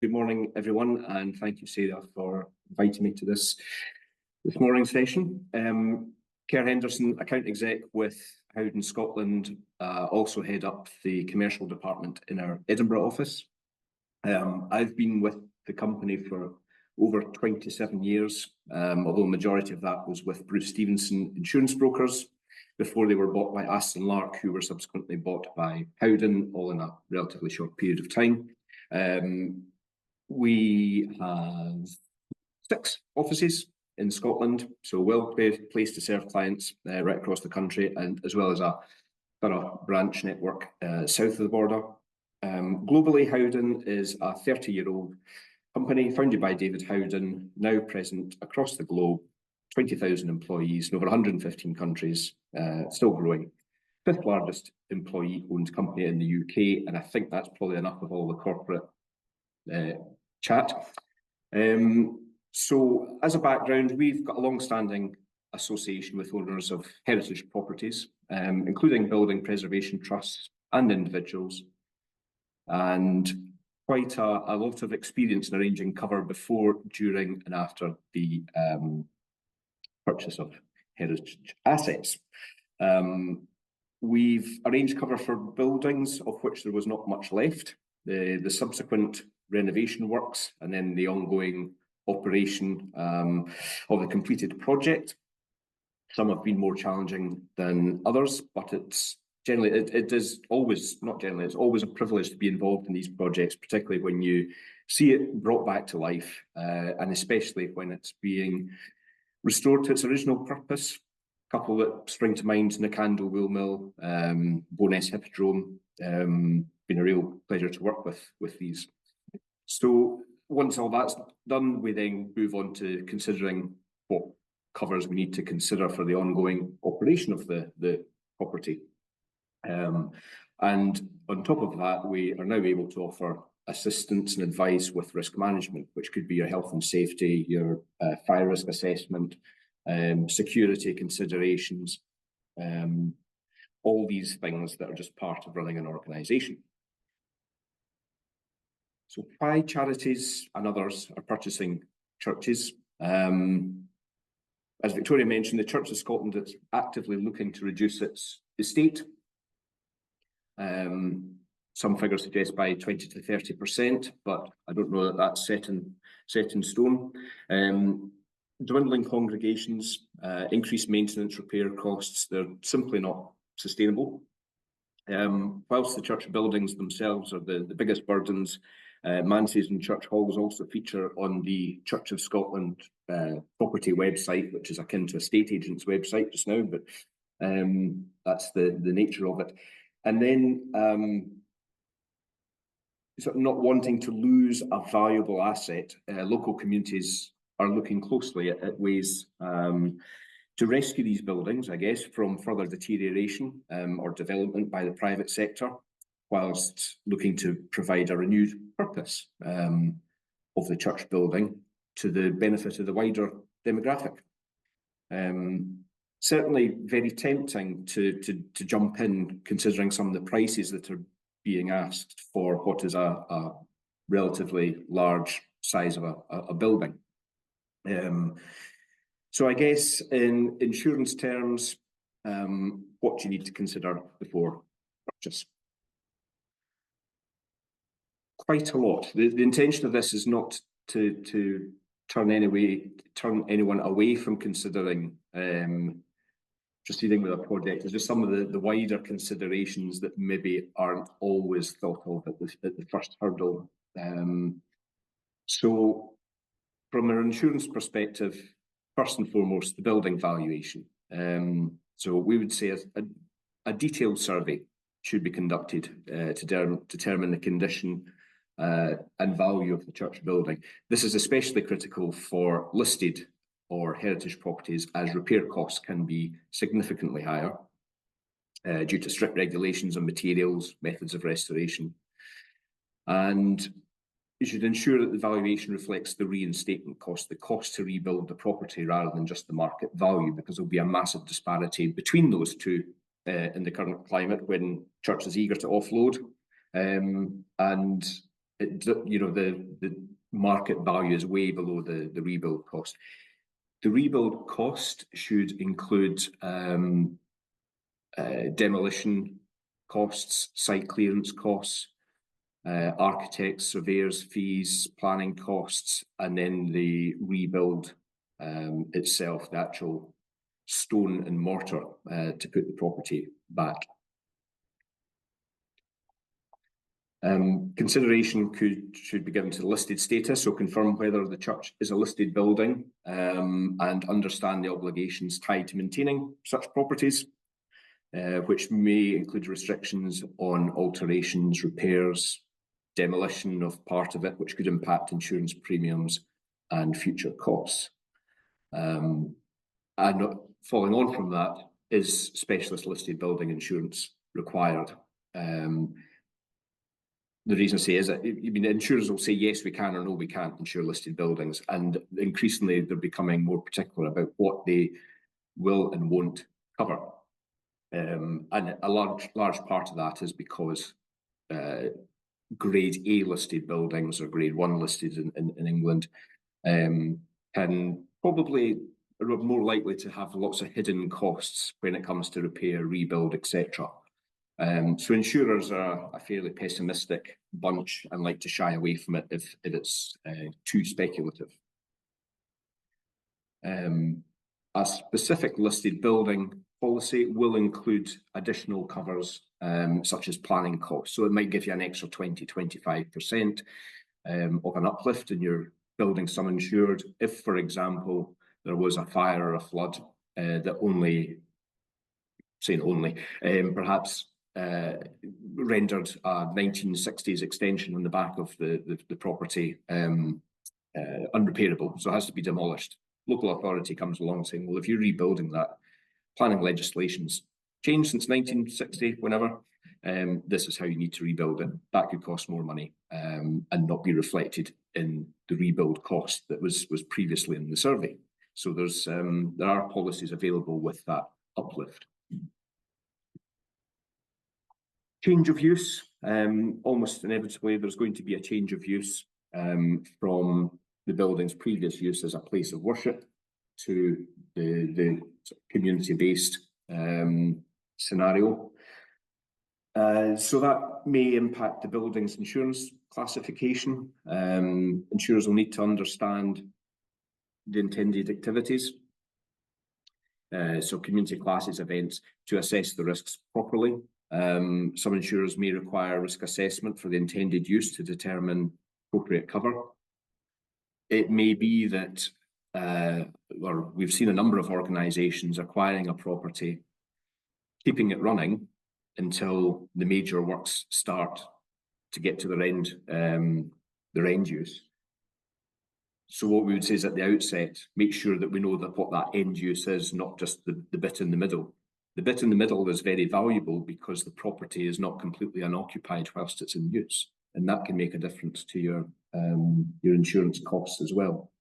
Good morning, everyone, and thank you, Sarah, for inviting me to this morning's session. Kerr Henderson, account exec with Howden, Scotland, also head up the commercial department in our Edinburgh office. I've been with the company for over 27 years, although the majority of that was with Bruce Stevenson Insurance Brokers before they were bought by Aston Lark, who were subsequently bought by Howden, all in a relatively short period of time. We have 6 offices in Scotland, so well placed to serve clients right across the country, and as well as a thorough branch network south of the border. Globally, Howden is a 30-year-old company founded by David Howden, now present across the globe, 20,000 employees in over 115 countries, still growing. 5th largest employee-owned company in the UK, and I think that's probably enough of all the corporate chat. So as a background, we've got a long-standing association with owners of heritage properties, including building preservation trusts and individuals, and quite a lot of experience in arranging cover before, during and after the purchase of heritage assets. We've arranged cover for buildings of which there was not much left, the subsequent renovation works, and then the ongoing operation of the completed project. Some have been more challenging than others, but it's generally, it's always a privilege to be involved in these projects, particularly when you see it brought back to life, and especially when it's being restored to its original purpose. A couple that spring to mind: Nakando Wool Mill, Bowness Hippodrome. Been a real pleasure to work with these. So once all that's done, we then move on to considering what covers we need to consider for the ongoing operation of the property. And on top of that, we are now able to offer assistance and advice with risk management, which could be your health and safety, your fire risk assessment, security considerations, all these things that are just part of running an organisation. So why charities and others are purchasing churches? As Victoria mentioned, the Church of Scotland is actively looking to reduce its estate. Some figures suggest by 20 to 30%, but I don't know that that's set in stone. Dwindling congregations, increased maintenance, repair costs, they're simply not sustainable. Whilst the church buildings themselves are the biggest burdens, manses and church halls also feature on the Church of Scotland property website, which is akin to a estate agent's website just now, but that's the nature of it. And then sort of not wanting to lose a valuable asset, local communities are looking closely at ways to rescue these buildings, I guess, from further deterioration or development by the private sector, whilst looking to provide a renewed purpose of the church building to the benefit of the wider demographic. Certainly very tempting to jump in, considering some of the prices that are being asked for what is a relatively large size of a building. So I guess in insurance terms, what do you need to consider before purchase? Quite a lot. The intention of this is not to turn anyone away from considering proceeding with a project. There's just some of the wider considerations that maybe aren't always thought of at the first hurdle. So from an insurance perspective, first and foremost, the building valuation. So we would say a detailed survey should be conducted to determine the condition and value of the church building. This is especially critical for listed or heritage properties, as repair costs can be significantly higher due to strict regulations on materials, methods of restoration. And you should ensure that the valuation reflects the reinstatement cost, the cost to rebuild the property, rather than just the market value, because there'll be a massive disparity between those two in the current climate when church is eager to offload. And the market value is way below the rebuild cost. The rebuild cost should include demolition costs, site clearance costs, architects, surveyors fees, planning costs, and then the rebuild itself, the actual stone and mortar to put the property back. Consideration should be given to the listed status, so confirm whether the church is a listed building and understand the obligations tied to maintaining such properties, which may include restrictions on alterations, repairs, demolition of part of it, which could impact insurance premiums and future costs. And following on from that, is specialist listed building insurance required? The reason I say is that, I mean, insurers will say, yes, we can, or no, we can't insure listed buildings. And increasingly, they're becoming more particular about what they will and won't cover. And a large part of that is because grade A listed buildings or grade 1 listed in England can probably are more likely to have lots of hidden costs when it comes to repair, rebuild, etc. So insurers are a fairly pessimistic bunch and like to shy away from it if it's too speculative. A specific listed building policy will include additional covers such as planning costs. So it might give you an extra 20–25% of an uplift in your building sum insured if, for example, there was a fire or a flood that perhaps rendered a 1960s extension on the back of the property unrepairable, so it has to be demolished. Local authority comes along saying, well, if you're rebuilding that, planning legislation's changed since 1960, whenever, this is how you need to rebuild it. That could cost more money and not be reflected in the rebuild cost that was previously in the survey. So there are policies available with that uplift. Change of use, almost inevitably there's going to be a change of use from the building's previous use as a place of worship to the community-based scenario. So that may impact the building's insurance classification. Insurers will need to understand the intended activities. So community classes events to assess the risks properly. Some insurers may require risk assessment for the intended use to determine appropriate cover. It may be that, or we've seen a number of organisations acquiring a property, keeping it running until the major works start to get to their end use. So what we would say is at the outset, make sure that we know that what that end use is, not just the bit in the middle. The bit in the middle is very valuable because the property is not completely unoccupied whilst it's in use, and that can make a difference to your insurance costs as well.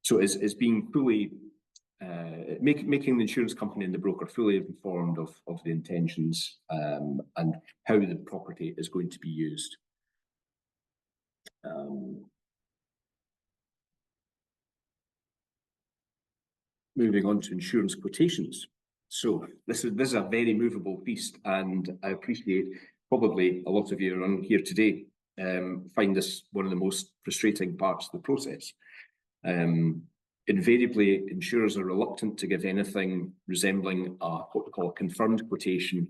So it's being fully making the insurance company and the broker fully informed of the intentions and how the property is going to be used. Moving on to insurance quotations. So this is a very movable feast, and I appreciate probably a lot of you on here today find this one of the most frustrating parts of the process. Invariably, insurers are reluctant to give anything resembling what we call a confirmed quotation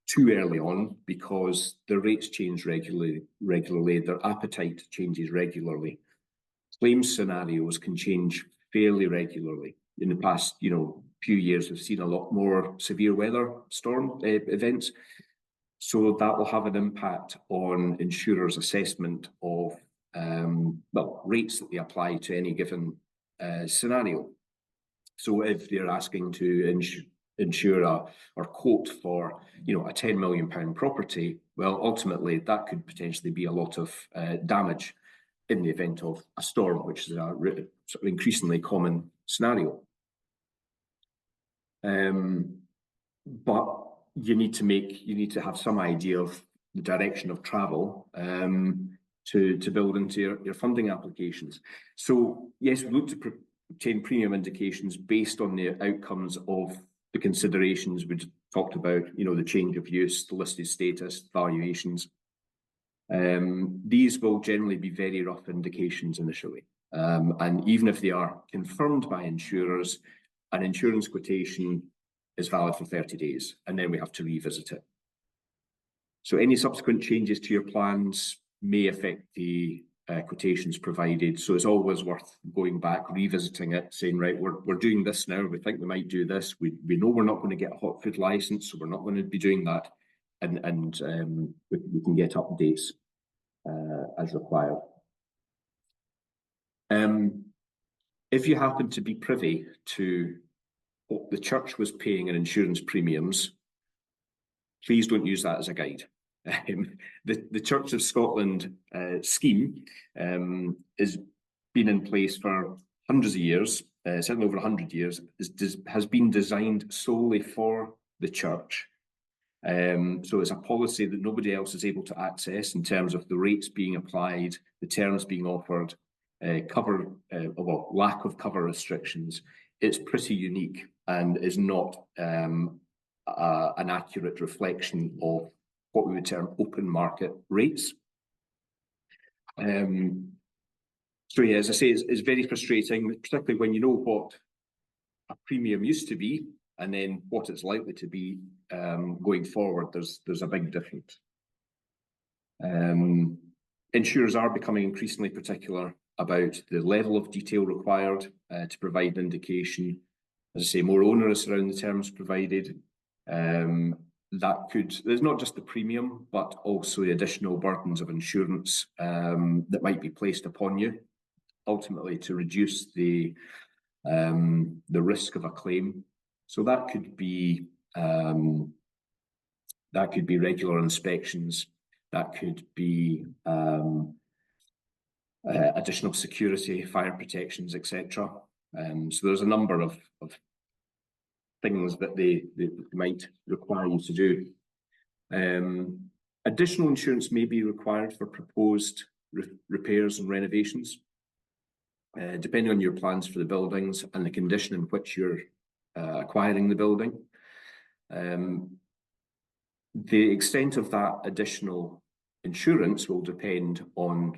too early on because their rates change regularly, their appetite changes regularly. Claims scenarios can change fairly regularly. In the past, few years, we've seen a lot more severe weather storm events. So that will have an impact on insurers' assessment of rates that they apply to any given scenario. So if they're asking to insure or quote for a £10 million property, well, ultimately that could potentially be a lot of damage in the event of a storm, which is a sort of increasingly common scenario. But you need to have some idea of the direction of travel to build into your funding applications. So yes, we look to obtain premium indications based on the outcomes of the considerations we talked about, the change of use, the listed status, valuations. These will generally be very rough indications initially. And even if they are confirmed by insurers, an insurance quotation is valid for 30 days, and then we have to revisit it. So any subsequent changes to your plans may affect the quotations provided. So it's always worth going back, revisiting it, saying, right, we're doing this now. We think we might do this. We know we're not going to get a hot food license, so we're not going to be doing that. And we can get updates as required. If you happen to be privy to what the church was paying in insurance premiums, please don't use that as a guide. The Church of Scotland scheme has been in place for hundreds of years, certainly over 100 years, has been designed solely for the church. So it's a policy that nobody else is able to access in terms of the rates being applied, the terms being offered, lack of cover restrictions. It's pretty unique and is not an accurate reflection of what we would term open market rates. So yeah, as I say, it's very frustrating, particularly when you know what a premium used to be and then what it's likely to be going forward. There's a big difference. Insurers are becoming increasingly particular about the level of detail required to provide an indication. As I say, more onerous around the terms provided. There's not just the premium, but also the additional burdens of insurance that might be placed upon you, ultimately to reduce the risk of a claim. So that could be regular inspections, that could be additional security, fire protections, etc. So there's a number of things that they might require you to do. Additional insurance may be required for proposed repairs and renovations, depending on your plans for the buildings and the condition in which you're acquiring the building. The extent of that additional insurance will depend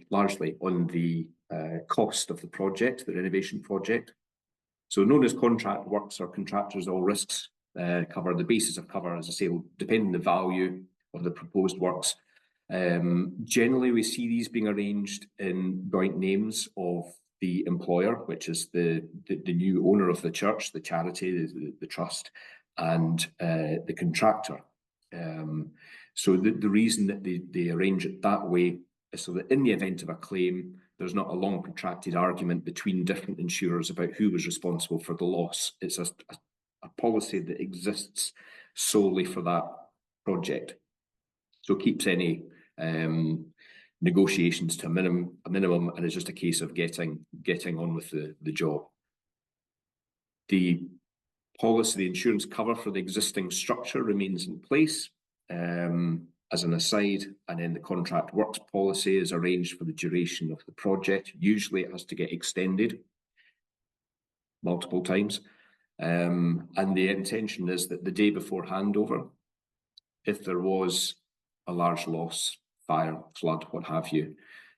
largely on the cost of the project, the renovation project. So known as contract works or contractors all risks cover. The basis of cover, as I say, will depend on the value of the proposed works. Generally, we see these being arranged in joint names of the employer, which is the new owner of the church, the charity, the trust, and the contractor. So the reason that they arrange it that way is so that in the event of a claim, there's not a long protracted argument between different insurers about who was responsible for the loss. It's a policy that exists solely for that project. So it keeps any negotiations to a minimum, and it's just a case of getting on with the job. The policy, the insurance cover for the existing structure remains in place. As an aside, and then the contract works policy is arranged for the duration of the project. Usually it has to get extended multiple times. And the intention is that the day before handover, if there was a large loss, fire, flood, what have you,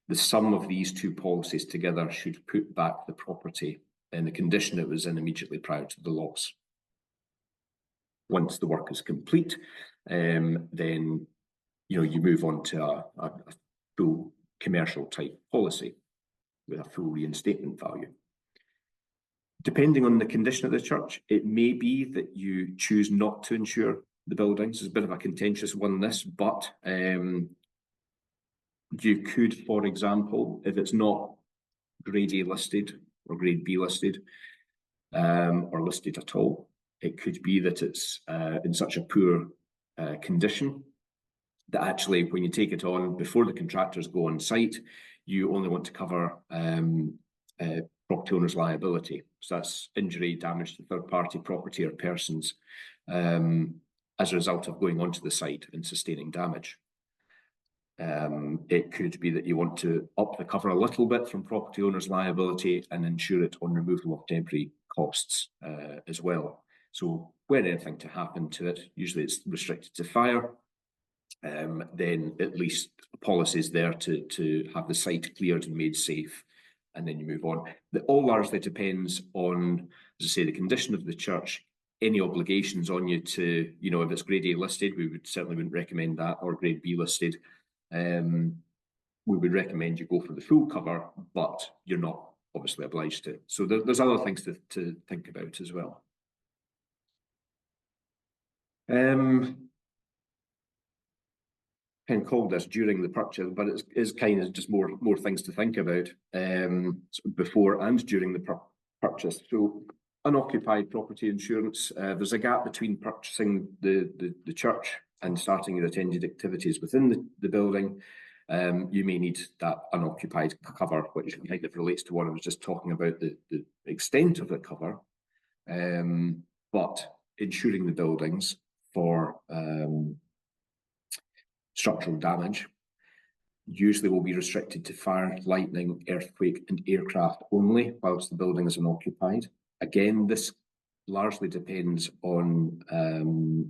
the sum of these two policies together should put back the property in the condition it was in immediately prior to the loss. Once the work is complete, then you move on to a full commercial type policy with a full reinstatement value. Depending on the condition of the church, it may be that you choose not to insure the buildings. It's a bit of a contentious one, this, but you could, for example, if it's not grade A listed or grade B listed, or listed at all, it could be that it's in such a poor condition that actually when you take it on, before the contractors go on site, you only want to cover property owner's liability. So that's injury, damage to third-party property or persons as a result of going onto the site and sustaining damage. It could be that you want to up the cover a little bit from property owner's liability and insure it on removal of temporary costs as well. So were anything to happen to it, usually it's restricted to fire, then at least a policy is there to have the site cleared and made safe, and then you move on. That all largely depends on, as I say, the condition of the church, any obligations on you to, you know, if it's grade A listed, we would certainly wouldn't recommend that, or grade B listed. We would recommend you go for the full cover, but you're not obviously obliged to. So there's other things to think about as well. Kind of called this during the purchase, but it is kind of just more things to think about before and during the purchase. So unoccupied property insurance, there's a gap between purchasing the church and starting your attended activities within the building. You may need that unoccupied cover, which kind of relates to what I was just talking about, the extent of the cover, but insuring the buildings for structural damage usually will be restricted to fire, lightning, earthquake and aircraft only whilst the building is unoccupied. Again, this largely depends on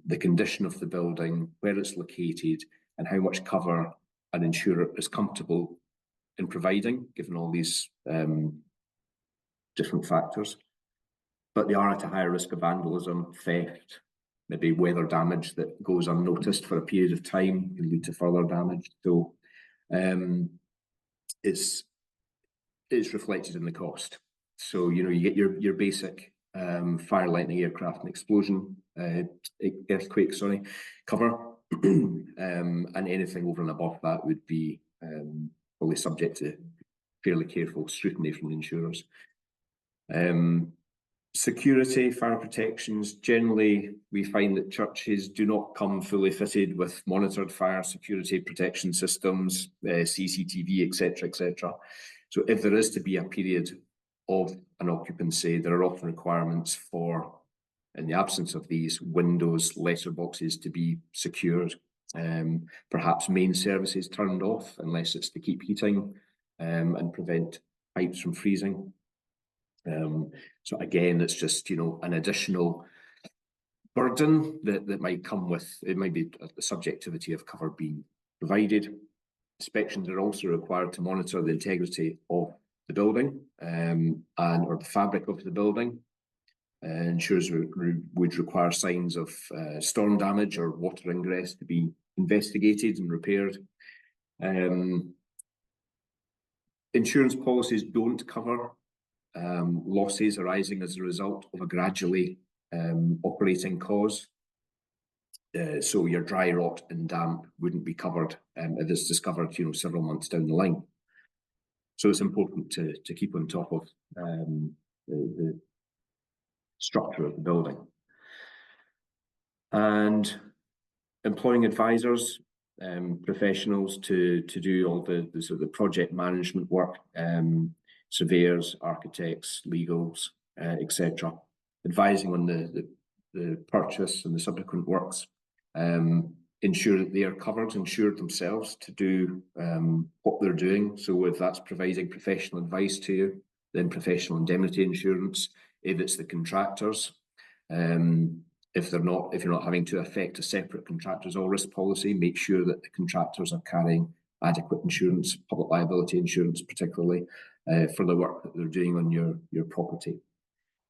the condition of the building, where it's located and how much cover an insurer is comfortable in providing, given all these different factors. But they are at a higher risk of vandalism, theft, maybe weather damage that goes unnoticed for a period of time can lead to further damage. So it's reflected in the cost. So, you know, you get your basic fire, lightning, aircraft and explosion, earthquake, cover. And anything over and above that would be probably subject to fairly careful scrutiny from the insurers. Security, fire protections, generally we find that churches do not come fully fitted with monitored fire security protection systems, CCTV, etc., etc. So if there is to be a period of an occupancy, there are often requirements for, in the absence of these, windows, letterboxes to be secured, perhaps main services turned off unless it's to keep heating and prevent pipes from freezing. So again, it's just, you know, an additional burden that might come with, it might be the subjectivity of cover being provided. Inspections are also required to monitor the integrity of the building or the fabric of the building. Insurers would require signs of storm damage or water ingress to be investigated and repaired. Insurance policies don't cover losses arising as a result of a gradually operating cause. So your dry rot and damp wouldn't be covered if it's discovered, you know, several months down the line. So it's important to keep on top of the structure of the building. And employing advisors, professionals to do all the sort of the project management work, surveyors, architects, legals, etc., advising on the purchase and the subsequent works, ensure that they are covered, insured themselves to do what they're doing. So if that's providing professional advice to you, then professional indemnity insurance. If it's the contractors, if you're not having to affect a separate contractors all risk policy, make sure that the contractors are carrying adequate insurance, public liability insurance particularly, for the work that they're doing on your property.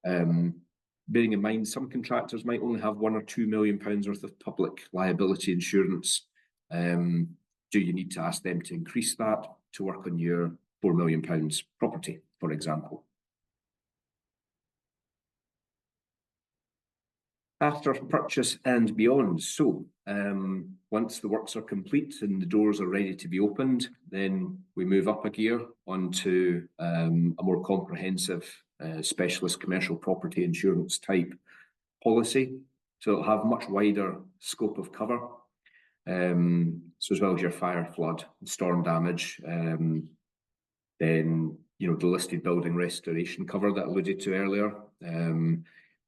Bearing in mind, some contractors might only have £1 or £2 million worth of public liability insurance. Do you need to ask them to increase that to work on your £4 million property, for example? After purchase and beyond. So once the works are complete and the doors are ready to be opened, then we move up a gear onto a more comprehensive specialist commercial property insurance type policy. So it'll have much wider scope of cover. So as well as your fire, flood, and storm damage, then, you know, the listed building restoration cover that I alluded to earlier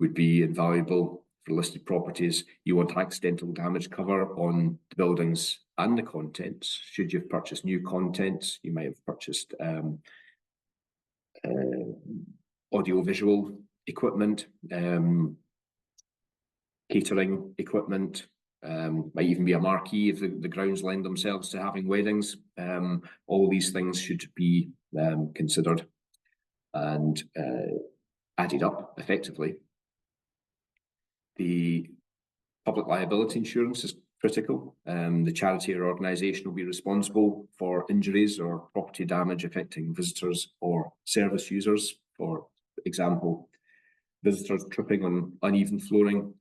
would be invaluable for listed properties. You want accidental damage cover on the buildings and the contents. Should you've purchased new contents, you might have purchased audio-visual equipment, catering equipment, might even be a marquee if the grounds lend themselves to having weddings. All these things should be considered and added up effectively. The public liability insurance is critical. The charity or organisation will be responsible for injuries or property damage affecting visitors or service users. For example, visitors tripping on uneven flooring,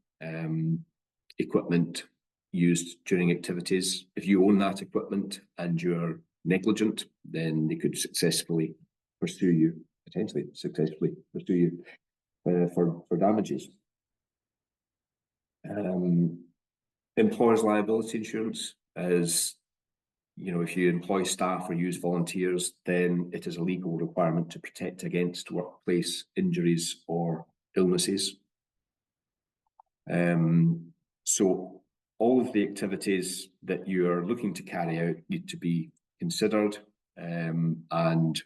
equipment used during activities. If you own that equipment and you're negligent, then they could successfully pursue you, potentially successfully pursue you for damages. Employers' liability insurance is, if you employ staff or use volunteers, then it is a legal requirement to protect against workplace injuries or illnesses. So all of the activities that you are looking to carry out need to be considered and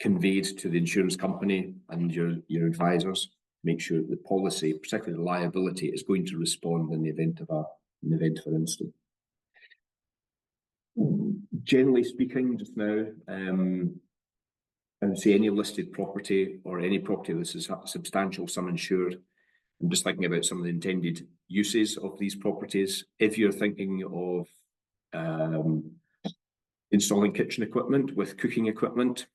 conveyed to the insurance company and your advisors. Make sure that the policy, particularly the liability, is going to respond in the event of an incident. Generally speaking, just now, I would say any listed property or any property that's a substantial sum insured. I'm just thinking about some of the intended uses of these properties. If you're thinking of installing kitchen equipment with cooking equipment,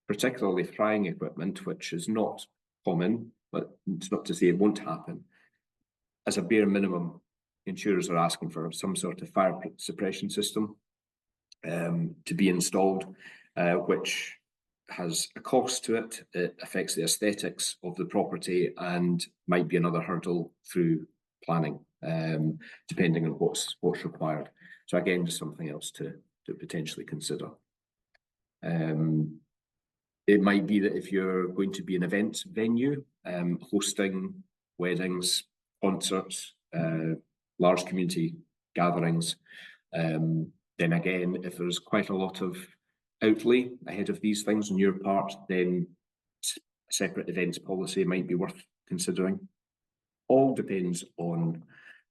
particularly frying equipment, which is not common, but it's not to say it won't happen. As a bare minimum, insurers are asking for some sort of fire suppression system to be installed, which has a cost to it. It affects the aesthetics of the property and might be another hurdle through planning, depending on what's required. So again, just something else to potentially consider. It might be that if you're going to be an event venue, hosting weddings, concerts, large community gatherings, then again, if there's quite a lot of outlay ahead of these things on your part, then a separate events policy might be worth considering. All depends on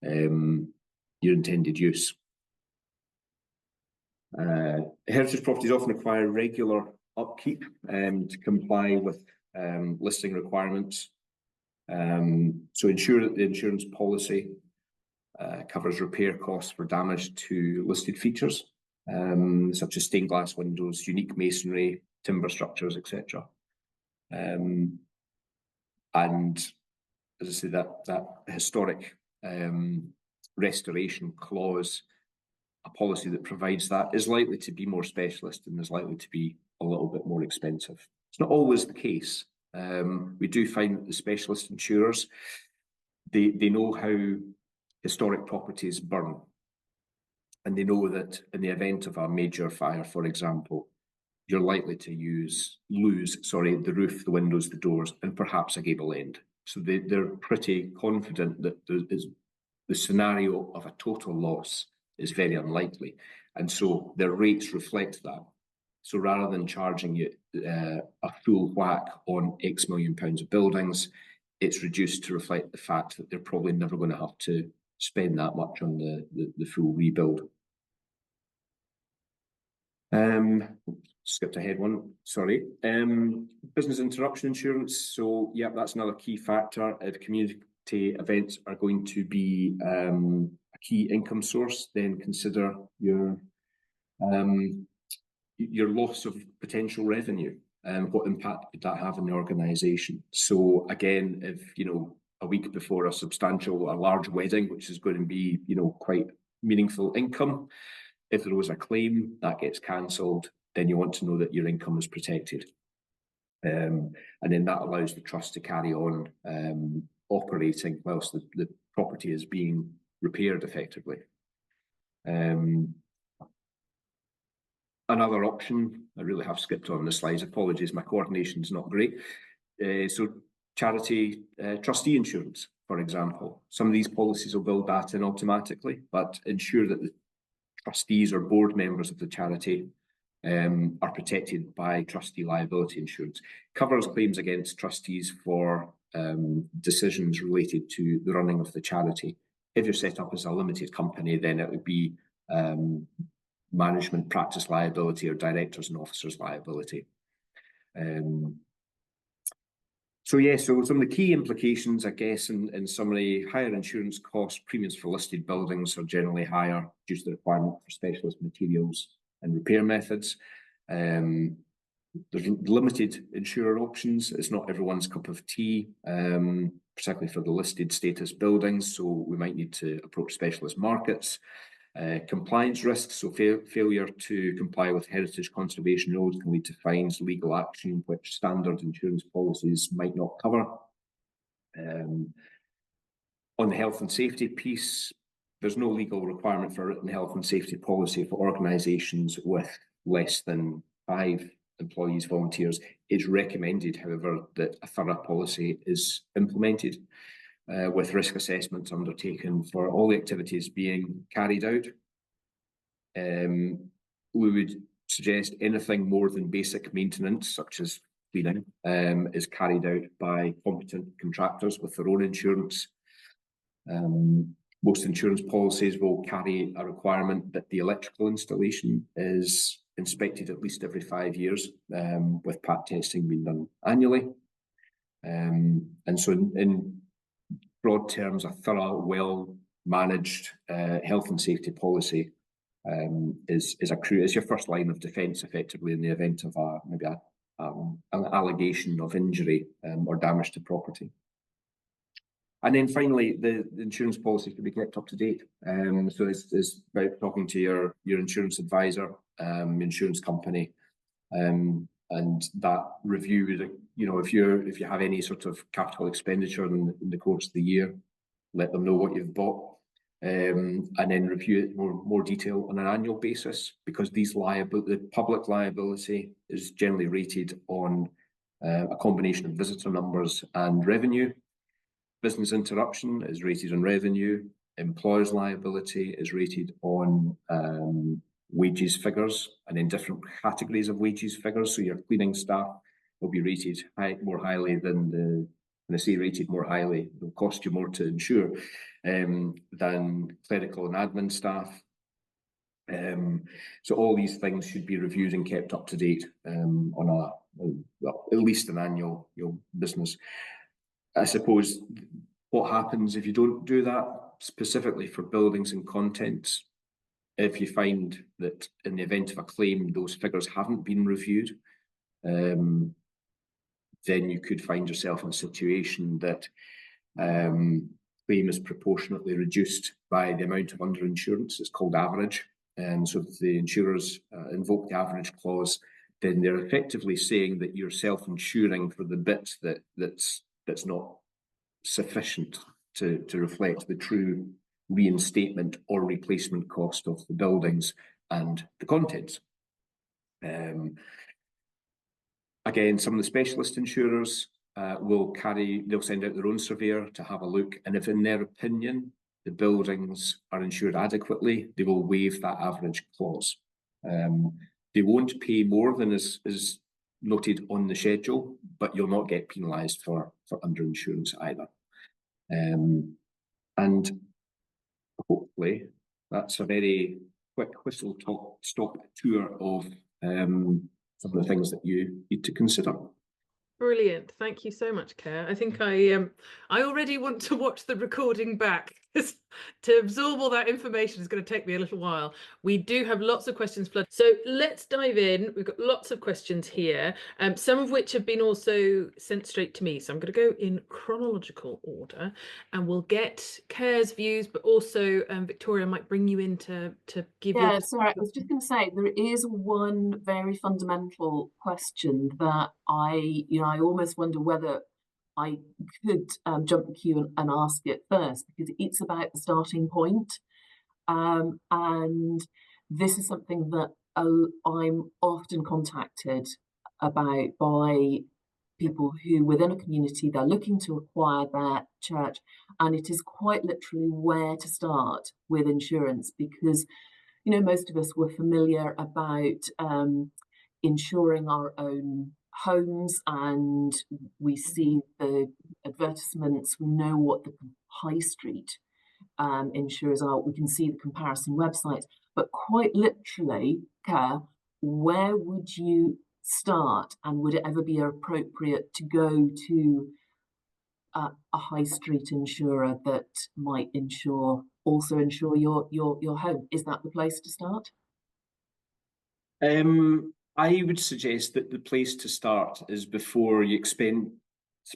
your intended use. Heritage properties often require regular upkeep to comply with listing requirements. So ensure that the insurance policy covers repair costs for damage to listed features, such as stained glass windows, unique masonry, timber structures, etc. And as I say, that historic restoration clause, a policy that provides that, is likely to be more specialist and is likely to be a little bit more expensive. It's not always the case. We do find that the specialist insurers, they know how historic properties burn. And they know that in the event of a major fire, for example, you're likely to lose the roof, the windows, the doors, and perhaps a gable end. So they're pretty confident that the scenario of a total loss is very unlikely. And so their rates reflect that. So rather than charging you a full whack on X million pounds of buildings, it's reduced to reflect the fact that they're probably never going to have to spend that much on the full rebuild. Skipped ahead one, sorry. Business interruption insurance. So yeah, that's another key factor. If community events are going to be a key income source, then consider your loss of potential revenue and what impact could that have on the organisation. So again, if a week before a large wedding, which is going to be quite meaningful income, if there was a claim that gets cancelled, then you want to know that your income is protected. And then that allows the trust to carry on operating whilst the property is being repaired effectively. Another option, I really have skipped on the slides, apologies, my coordination is not great. So charity trustee insurance, for example. Some of these policies will build that in automatically, but ensure that trustees or board members of the charity are protected by trustee liability insurance. Covers claims against trustees for decisions related to the running of the charity. If you're set up as a limited company, then it would be management practice liability or directors and officers liability. So some of the key implications, I guess, in summary: higher insurance costs. Premiums for listed buildings are generally higher due to the requirement for specialist materials and repair methods. There's limited insurer options. It's not everyone's cup of tea, particularly for the listed status buildings, so we might need to approach specialist markets. Compliance risks, so failure to comply with heritage conservation rules can lead to fines, legal action, which standard insurance policies might not cover. On the health and safety piece, there's no legal requirement for a written health and safety policy for organisations with less than 5 employees, volunteers. It's recommended, however, that a thorough policy is implemented with risk assessments undertaken for all the activities being carried out. We would suggest anything more than basic maintenance, such as cleaning, is carried out by competent contractors with their own insurance. Most insurance policies will carry a requirement that the electrical installation is inspected at least every 5 years, with PAT testing being done annually. And so in broad terms, a thorough, well-managed health and safety policy is your first line of defence, effectively, in the event of an allegation of injury or damage to property. And then finally, the insurance policy can be kept up to date. So it's about talking to your insurance advisor, insurance company, and that review. If you have any sort of capital expenditure in the course of the year, let them know what you've bought, and then review it more detail on an annual basis, because the public liability is generally rated on a combination of visitor numbers and revenue. Business interruption is rated on revenue. Employer's liability is rated on wages figures, and in different categories of wages figures. So your cleaning staff will be rated more highly than when I say rated more highly, it'll cost you more to insure than clerical and admin staff. So all these things should be reviewed and kept up to date on at least an annual business. I suppose what happens if you don't do that, specifically for buildings and contents, if you find that in the event of a claim, those figures haven't been reviewed, then you could find yourself in a situation that claim is proportionately reduced by the amount of underinsurance. It's called average. So if the insurers invoke the average clause, then they're effectively saying that you're self-insuring for the bit that's not sufficient to reflect the true reinstatement or replacement cost of the buildings and the contents. Again, some of the specialist insurers they'll send out their own surveyor to have a look, and if in their opinion the buildings are insured adequately, they will waive that average clause. They won't pay more than is noted on the schedule, but you'll not get penalised for underinsurance either. And hopefully that's a very quick whistle-stop tour of some of the things that you need to consider. Brilliant. Thank you so much, Kerr. I think I already want to watch the recording back. To absorb all that information is going to take me a little while. We do have lots of questions flooded, so let's dive in. We've got lots of questions here, some of which have been also sent straight to me. So I'm going to go in chronological order, and we'll get Kerr's views, but also Victoria might bring you in to give you. Yeah, sorry, I was just going to say there is one very fundamental question that I almost wonder whether I could jump the queue and ask it first, because it's about the starting point. And this is something that I'm often contacted about by people who, within a community, they're looking to acquire their church, and it is quite literally where to start with insurance, because you know, most of us were familiar about insuring our own homes, and we see the advertisements, we know what the high street insurers are, we can see the comparison websites, but quite literally, Kerr, where would you start, and would it ever be appropriate to go to a high street insurer that might also insure your home? Is that the place to start? I would suggest that the place to start is before you spend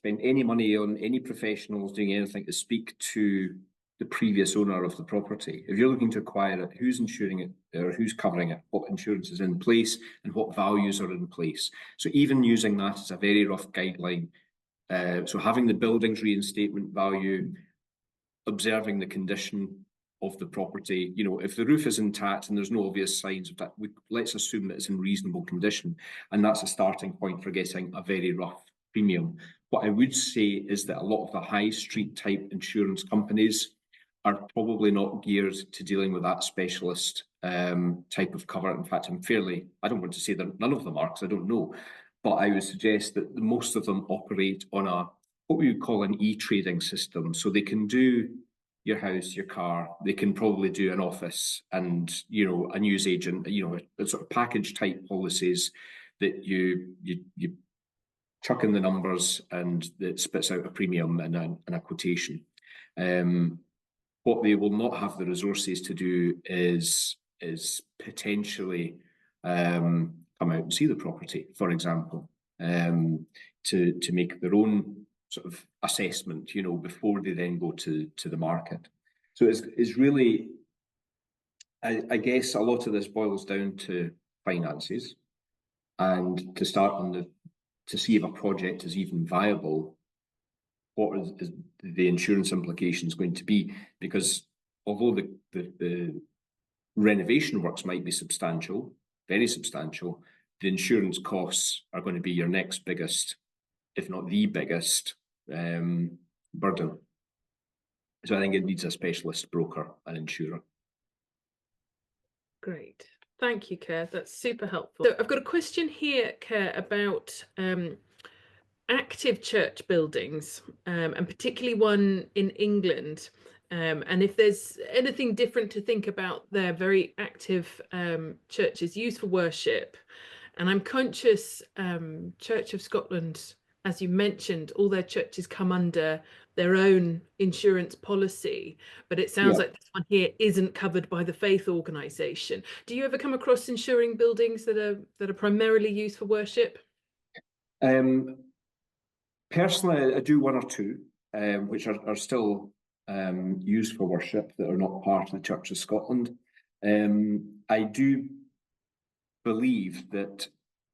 any money on any professionals doing anything to speak to the previous owner of the property. If you're looking to acquire it, who's insuring it or who's covering it, what insurance is in place and what values are in place. So even using that as a very rough guideline. So having the building's reinstatement value, observing the condition of the property. You know, if the roof is intact and there's no obvious signs of that, let's assume that it's in reasonable condition, and that's a starting point for getting a very rough premium. What I would say is that a lot of the high street type insurance companies are probably not geared to dealing with that specialist type of cover. In fact, I don't want to say that none of them are, because I don't know, but I would suggest that most of them operate on what we would call an e-trading system. So they can do your house, your car, they can probably do an office and, you know, a news agent, you know, a sort of package type policies that you chuck in the numbers and it spits out a premium and a quotation. What they will not have the resources to do is potentially come out and see the property, for example, to make their own sort of assessment, you know, before they then go to the market. So it's really, I guess a lot of this boils down to finances, and to start to see if a project is even viable. What is the insurance implications going to be? Because although the renovation works might be substantial, very substantial, the insurance costs are going to be your next biggest, if not the biggest, burden. So I think it needs a specialist broker, an insurer. Great. Thank you, Kerr. That's super helpful. So I've got a question here, Kerr, about active church buildings, and particularly one in England. And if there's anything different to think about their very active churches used for worship. And I'm conscious Church of Scotland, as you mentioned, all their churches come under their own insurance policy, but it sounds like this one here isn't covered by the faith organisation. Do you ever come across insuring buildings that are primarily used for worship? Personally, I do one or two, which are still used for worship, that are not part of the Church of Scotland. I do believe that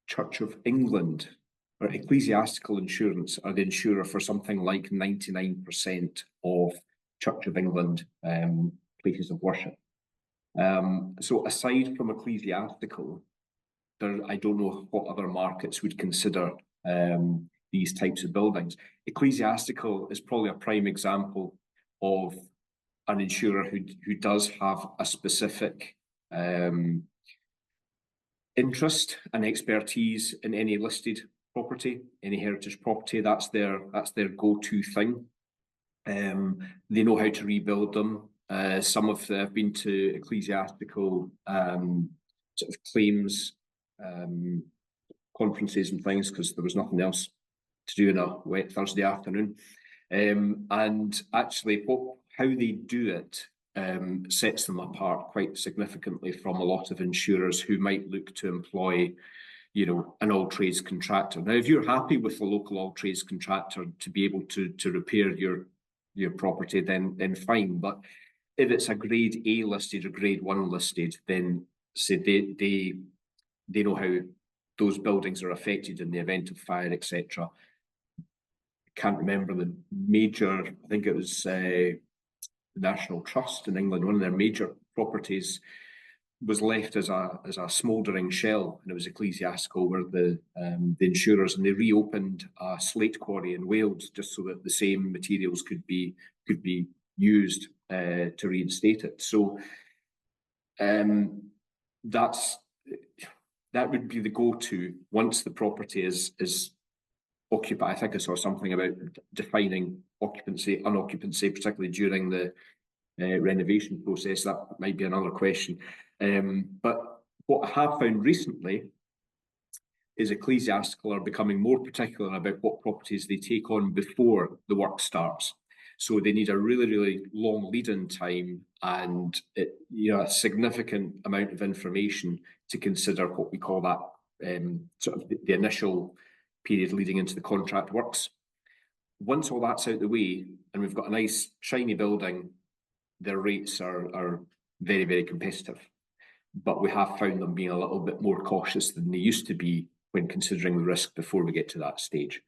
Church of England or ecclesiastical insurance are the insurer for something like 99% of Church of England places of worship. So aside from ecclesiastical, I don't know what other markets would consider these types of buildings. Ecclesiastical is probably a prime example of an insurer who does have a specific interest and expertise in any listed property, any heritage property. That's their go-to thing. They know how to rebuild them. Some of them have been to ecclesiastical sort of claims conferences and things, because there was nothing else to do in a wet Thursday afternoon. And actually how they do it sets them apart quite significantly from a lot of insurers who might look to employ, you know, an all trades contractor. Now, if you're happy with the local all trades contractor to be able to repair your property, then fine. But if it's a grade A listed or grade 1 listed, then say they know how those buildings are affected in the event of fire, etc. Can't remember the major, I think it was National Trust in England, one of their major properties was left as a smouldering shell, and it was ecclesiastical, where the insurers, and they reopened a slate quarry in Wales just so that the same materials could be used to reinstate it. So that would be the go-to once the property is occupied. I think I saw something about defining occupancy, unoccupancy, particularly during the renovation process. That might be another question. But what I have found recently is ecclesiastical are becoming more particular about what properties they take on before the work starts. So they need a really, really long lead-in time and a significant amount of information to consider what we call that sort of the initial period leading into the contract works. Once all that's out the way and we've got a nice shiny building, their rates are very, very competitive. But we have found them being a little bit more cautious than they used to be when considering the risk before we get to that stage.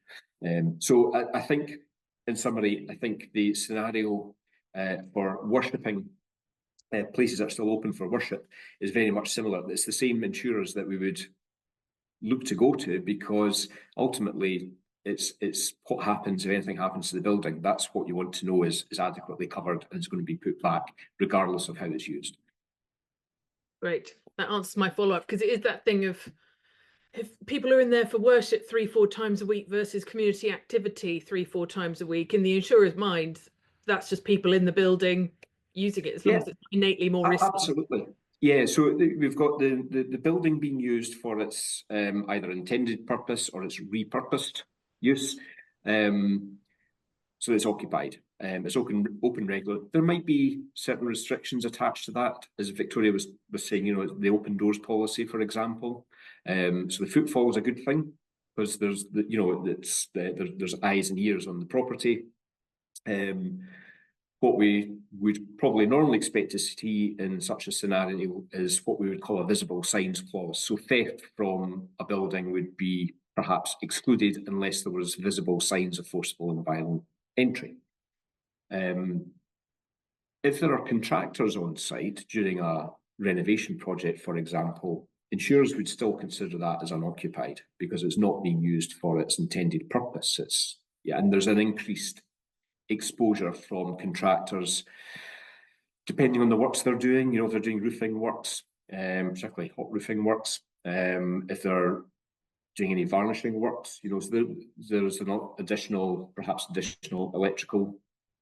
So I think, in summary, I think the scenario for worshipping places that are still open for worship is very much similar. It's the same insurers that we would look to go to, because ultimately it's what happens if anything happens to the building. That's what you want to know is adequately covered and is going to be put back regardless of how it's used. Great. That answers my follow-up, because it is that thing of, if people are in there for worship 3-4 times a week versus community activity 3-4 times a week, in the insurer's mind, that's just people in the building using it, as long as it's innately more risky. Absolutely. Yeah, so we've got the building being used for its either intended purpose or its repurposed use. So it's occupied. It's open regular. There might be certain restrictions attached to that, as Victoria was saying, the open doors policy, for example. So the footfall is a good thing, because there's there's eyes and ears on the property. What we would probably normally expect to see in such a scenario is what we would call a visible signs clause. So theft from a building would be perhaps excluded unless there was visible signs of forcible and violent entry. If there are contractors on site during a renovation project, for example, insurers would still consider that as unoccupied because it's not being used for its intended purpose. And there's an increased exposure from contractors depending on the works they're doing. If they're doing roofing works, particularly hot roofing works, if they're doing any varnishing works, so there's an additional electrical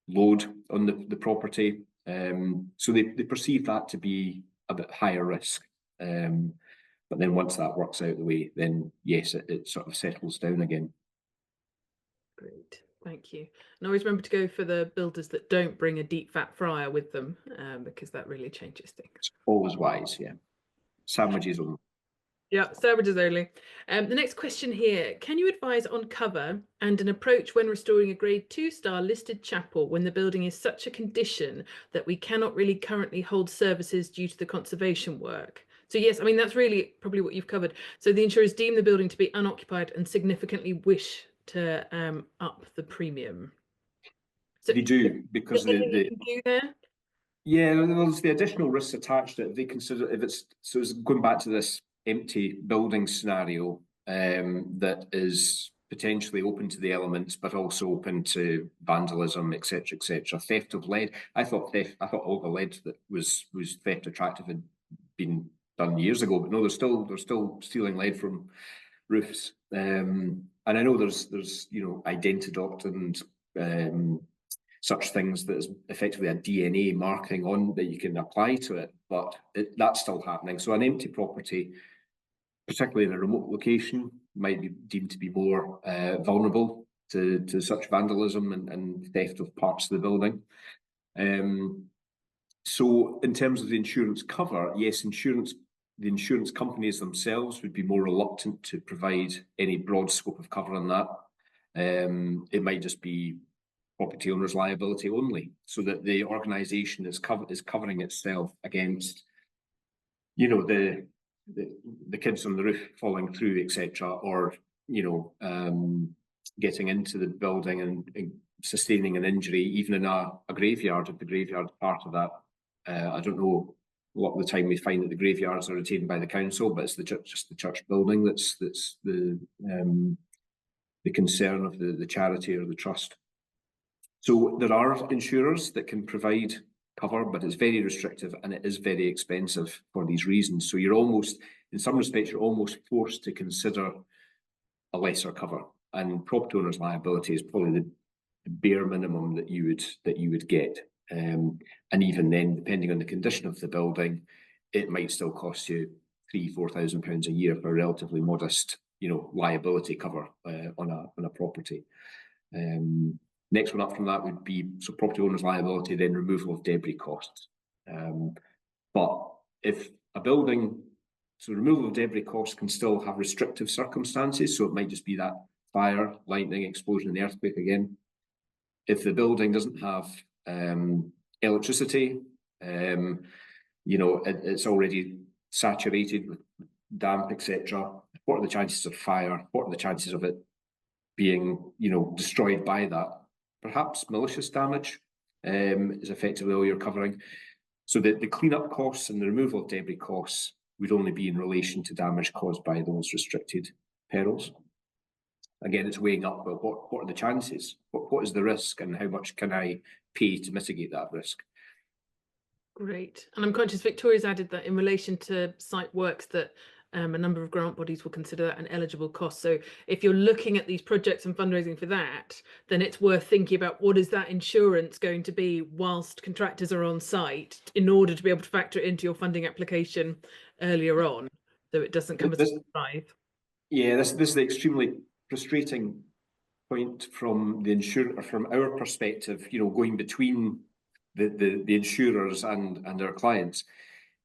load on the property. So they perceive that to be a bit higher risk. But then once that works out the way, then yes, it sort of settles down again. Great, thank you. And always remember to go for the builders that don't bring a deep fat fryer with them, because that really changes things. It's always wise, yeah. Sandwiches only. Yeah, sandwiches only. The next question here: can you advise on cover and an approach when restoring a grade 2-star listed chapel when the building is such a condition that we cannot really currently hold services due to the conservation work? So yes, I mean, that's really probably what you've covered. So the insurers deem the building to be unoccupied and significantly wish to up the premium. So they do, because they do there? Yeah, there's the additional risks attached to it. They consider it's going back to this empty building scenario that is potentially open to the elements, but also open to vandalism, etc., etc. Theft of lead. I thought all the lead that was theft attractive had been done years ago, but no, they're still stealing lead from roofs. And I know there's Identidoct and such things that is effectively a DNA marking on that you can apply to it, but that's still happening. So an empty property, particularly in a remote location, might be deemed to be more vulnerable to such vandalism and theft of parts of the building. So in terms of the insurance cover, yes, the insurance companies themselves would be more reluctant to provide any broad scope of cover on that. It might just be property owner's liability only, so that the organisation is covering itself against, the kids on the roof falling through, etc., or getting into the building and sustaining an injury, even in a graveyard, if the graveyard part of that. I don't know. A lot of the time we find that the graveyards are retained by the council, but it's just the church building that's the concern of the charity or the trust. So there are insurers that can provide cover, but it's very restrictive and it is very expensive for these reasons. So you're almost, in some respects, you're almost forced to consider a lesser cover, and property owner's liability is probably the bare minimum that you would get. And even then, depending on the condition of the building, it might still cost you £3,000–4,000 a year for a relatively modest, liability cover on a property. Next one up from that would be property owner's liability, then removal of debris costs. But if a building, removal of debris costs can still have restrictive circumstances, so it might just be that fire, lightning, explosion, and earthquake again. If the building doesn't have electricity, it's already saturated with damp, etc. What are the chances of fire? What are the chances of it being, destroyed by that? Perhaps malicious damage is effectively all you're covering. So the cleanup costs and the removal of debris costs would only be in relation to damage caused by those restricted perils. Again, it's weighing up, well, what are the chances? What is the risk, and how much can I pay to mitigate that risk? Great. And I'm conscious Victoria's added that in relation to site works that a number of grant bodies will consider that an eligible cost. So if you're looking at these projects and fundraising for that, then it's worth thinking about what is that insurance going to be whilst contractors are on site, in order to be able to factor it into your funding application earlier on, so it doesn't come as a surprise. Yeah, this is the extremely frustrating point from the insurer, from our perspective, going between the insurers and our clients,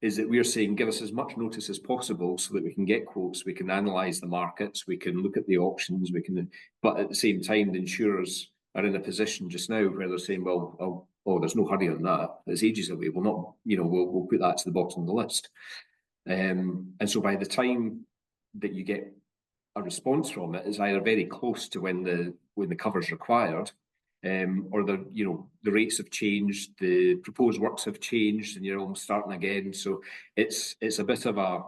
is that we're saying give us as much notice as possible so that we can get quotes, we can analyse the markets, we can look at the options, but at the same time the insurers are in a position just now where they're saying, well, there's no hurry on that, it's ages away, we'll not, we'll put that to the bottom of the list. And so by the time that you get a response from it, is either very close to when the cover's required, or the rates have changed, the proposed works have changed, and you're almost starting again. So it's a bit of a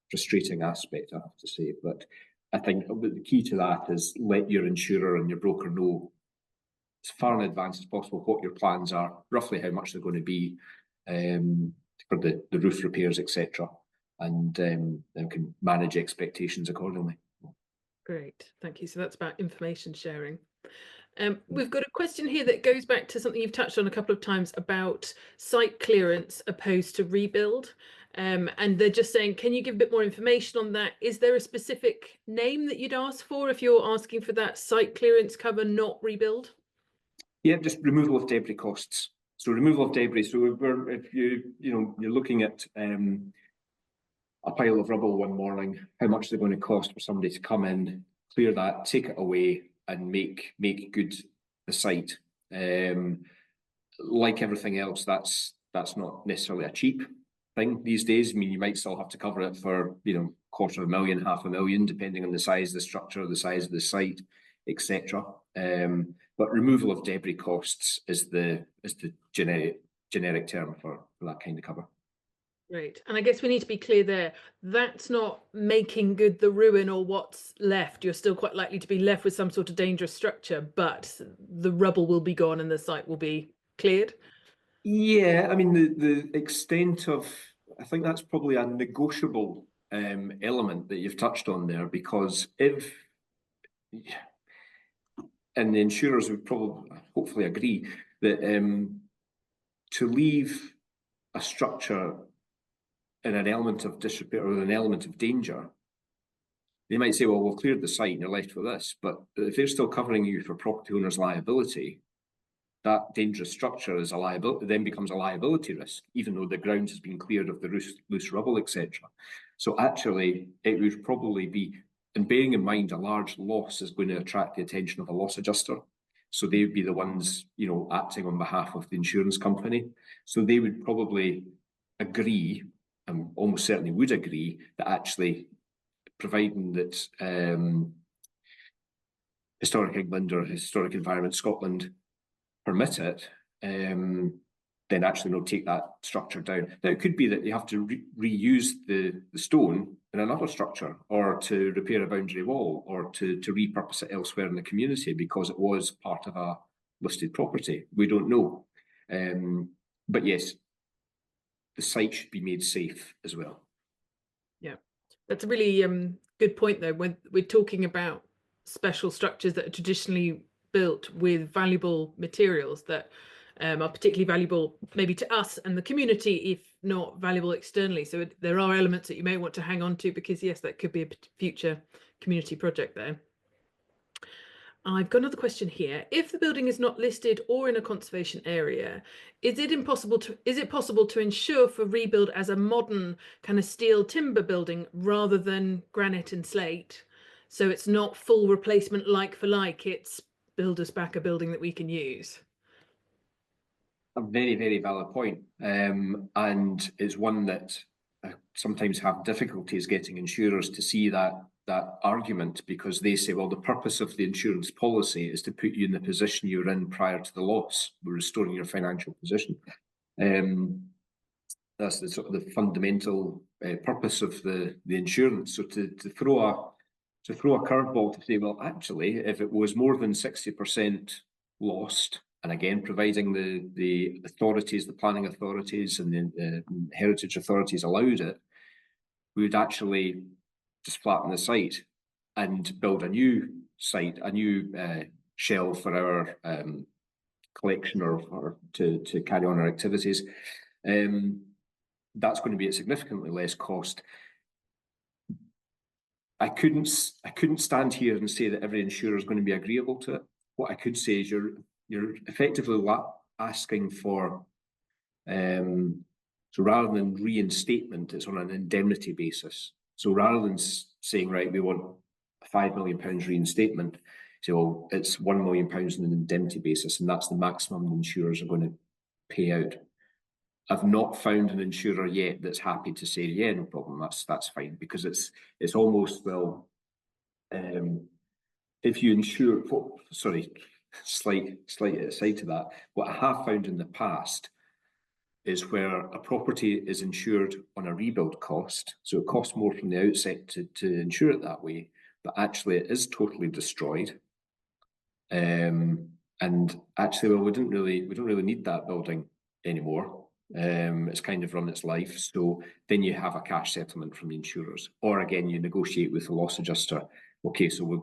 frustrating aspect, I have to say. But I think the key to that is let your insurer and your broker know as far in advance as possible what your plans are, roughly how much they're going to be for the roof repairs, etc., and then can manage expectations accordingly. Great, thank you. So that's about information sharing. We've got a question here that goes back to something you've touched on a couple of times about site clearance opposed to rebuild. And they're just saying, can you give a bit more information on that? Is there a specific name that you'd ask for if you're asking for that site clearance cover, not rebuild? Yeah, just removal of debris costs. So removal of debris. So if you're looking at a pile of rubble one morning, how much is it going to cost for somebody to come in, clear that, take it away, and make good the site. Like everything else, that's not necessarily a cheap thing these days. I mean, you might still have to cover it for $250,000, $500,000, depending on the size of the structure, the size of the site, etc. But removal of debris costs is the generic term for that kind of cover. Great. And I guess we need to be clear there, that's not making good the ruin or what's left. You're still quite likely to be left with some sort of dangerous structure, but the rubble will be gone and the site will be cleared. Yeah, I mean, the extent of, I think that's probably a negotiable element that you've touched on there, because if, and the insurers would probably, hopefully agree, that to leave a structure in an element of disrepair or an element of danger, they might say, well, we've cleared the site and you're left with this. But if they're still covering you for property owner's liability, that dangerous structure is a liability, then becomes a liability risk, even though the ground has been cleared of the loose rubble, etc. So actually, it would probably be, and bearing in mind a large loss is going to attract the attention of a loss adjuster. So they would be the ones, acting on behalf of the insurance company. So they would probably agree, and almost certainly would agree, that actually, providing that Historic England or Historic Environment Scotland permit it, then actually they'll take that structure down. Now, it could be that you have to reuse the stone in another structure, or to repair a boundary wall, or to repurpose it elsewhere in the community because it was part of a listed property. We don't know. But yes, the site should be made safe as well. Yeah, that's a really good point though, when we're talking about special structures that are traditionally built with valuable materials that are particularly valuable maybe to us and the community, if not valuable externally. So there are elements that you may want to hang on to, because yes, that could be a future community project there. I've got another question here. If the building is not listed or in a conservation area, is it possible to insure for rebuild as a modern kind of steel timber building rather than granite and slate? So it's not full replacement like for like, it's build us back a building that we can use. A very, very valid point. And it's one that I sometimes have difficulties getting insurers to see that argument, because they say, well, the purpose of the insurance policy is to put you in the position you were in prior to the loss. We're restoring your financial position. That's the sort of the fundamental purpose of the insurance. So to throw a curveball to say, well, actually, if it was more than 60% lost, and again, providing the authorities, the planning authorities and the heritage authorities allowed it, we would actually just flatten the site and build a new site, a new shell for our collection or to carry on our activities. That's going to be at significantly less cost. I couldn't stand here and say that every insurer is going to be agreeable to it. What I could say is you're effectively asking for, so rather than reinstatement, it's on an indemnity basis. So rather than saying, right, we want a £5 million reinstatement, so it's £1 million on an indemnity basis, and that's the maximum the insurers are going to pay out. I've not found an insurer yet that's happy to say, yeah, no problem, that's fine, because it's almost, well, if you insure, sorry, slight aside to that, what I have found in the past is where a property is insured on a rebuild cost, so it costs more from the outset to insure it that way, but actually it is totally destroyed. And actually, well, we don't really need that building anymore. It's kind of run its life. So then you have a cash settlement from the insurers, or again, you negotiate with the loss adjuster. Okay, so we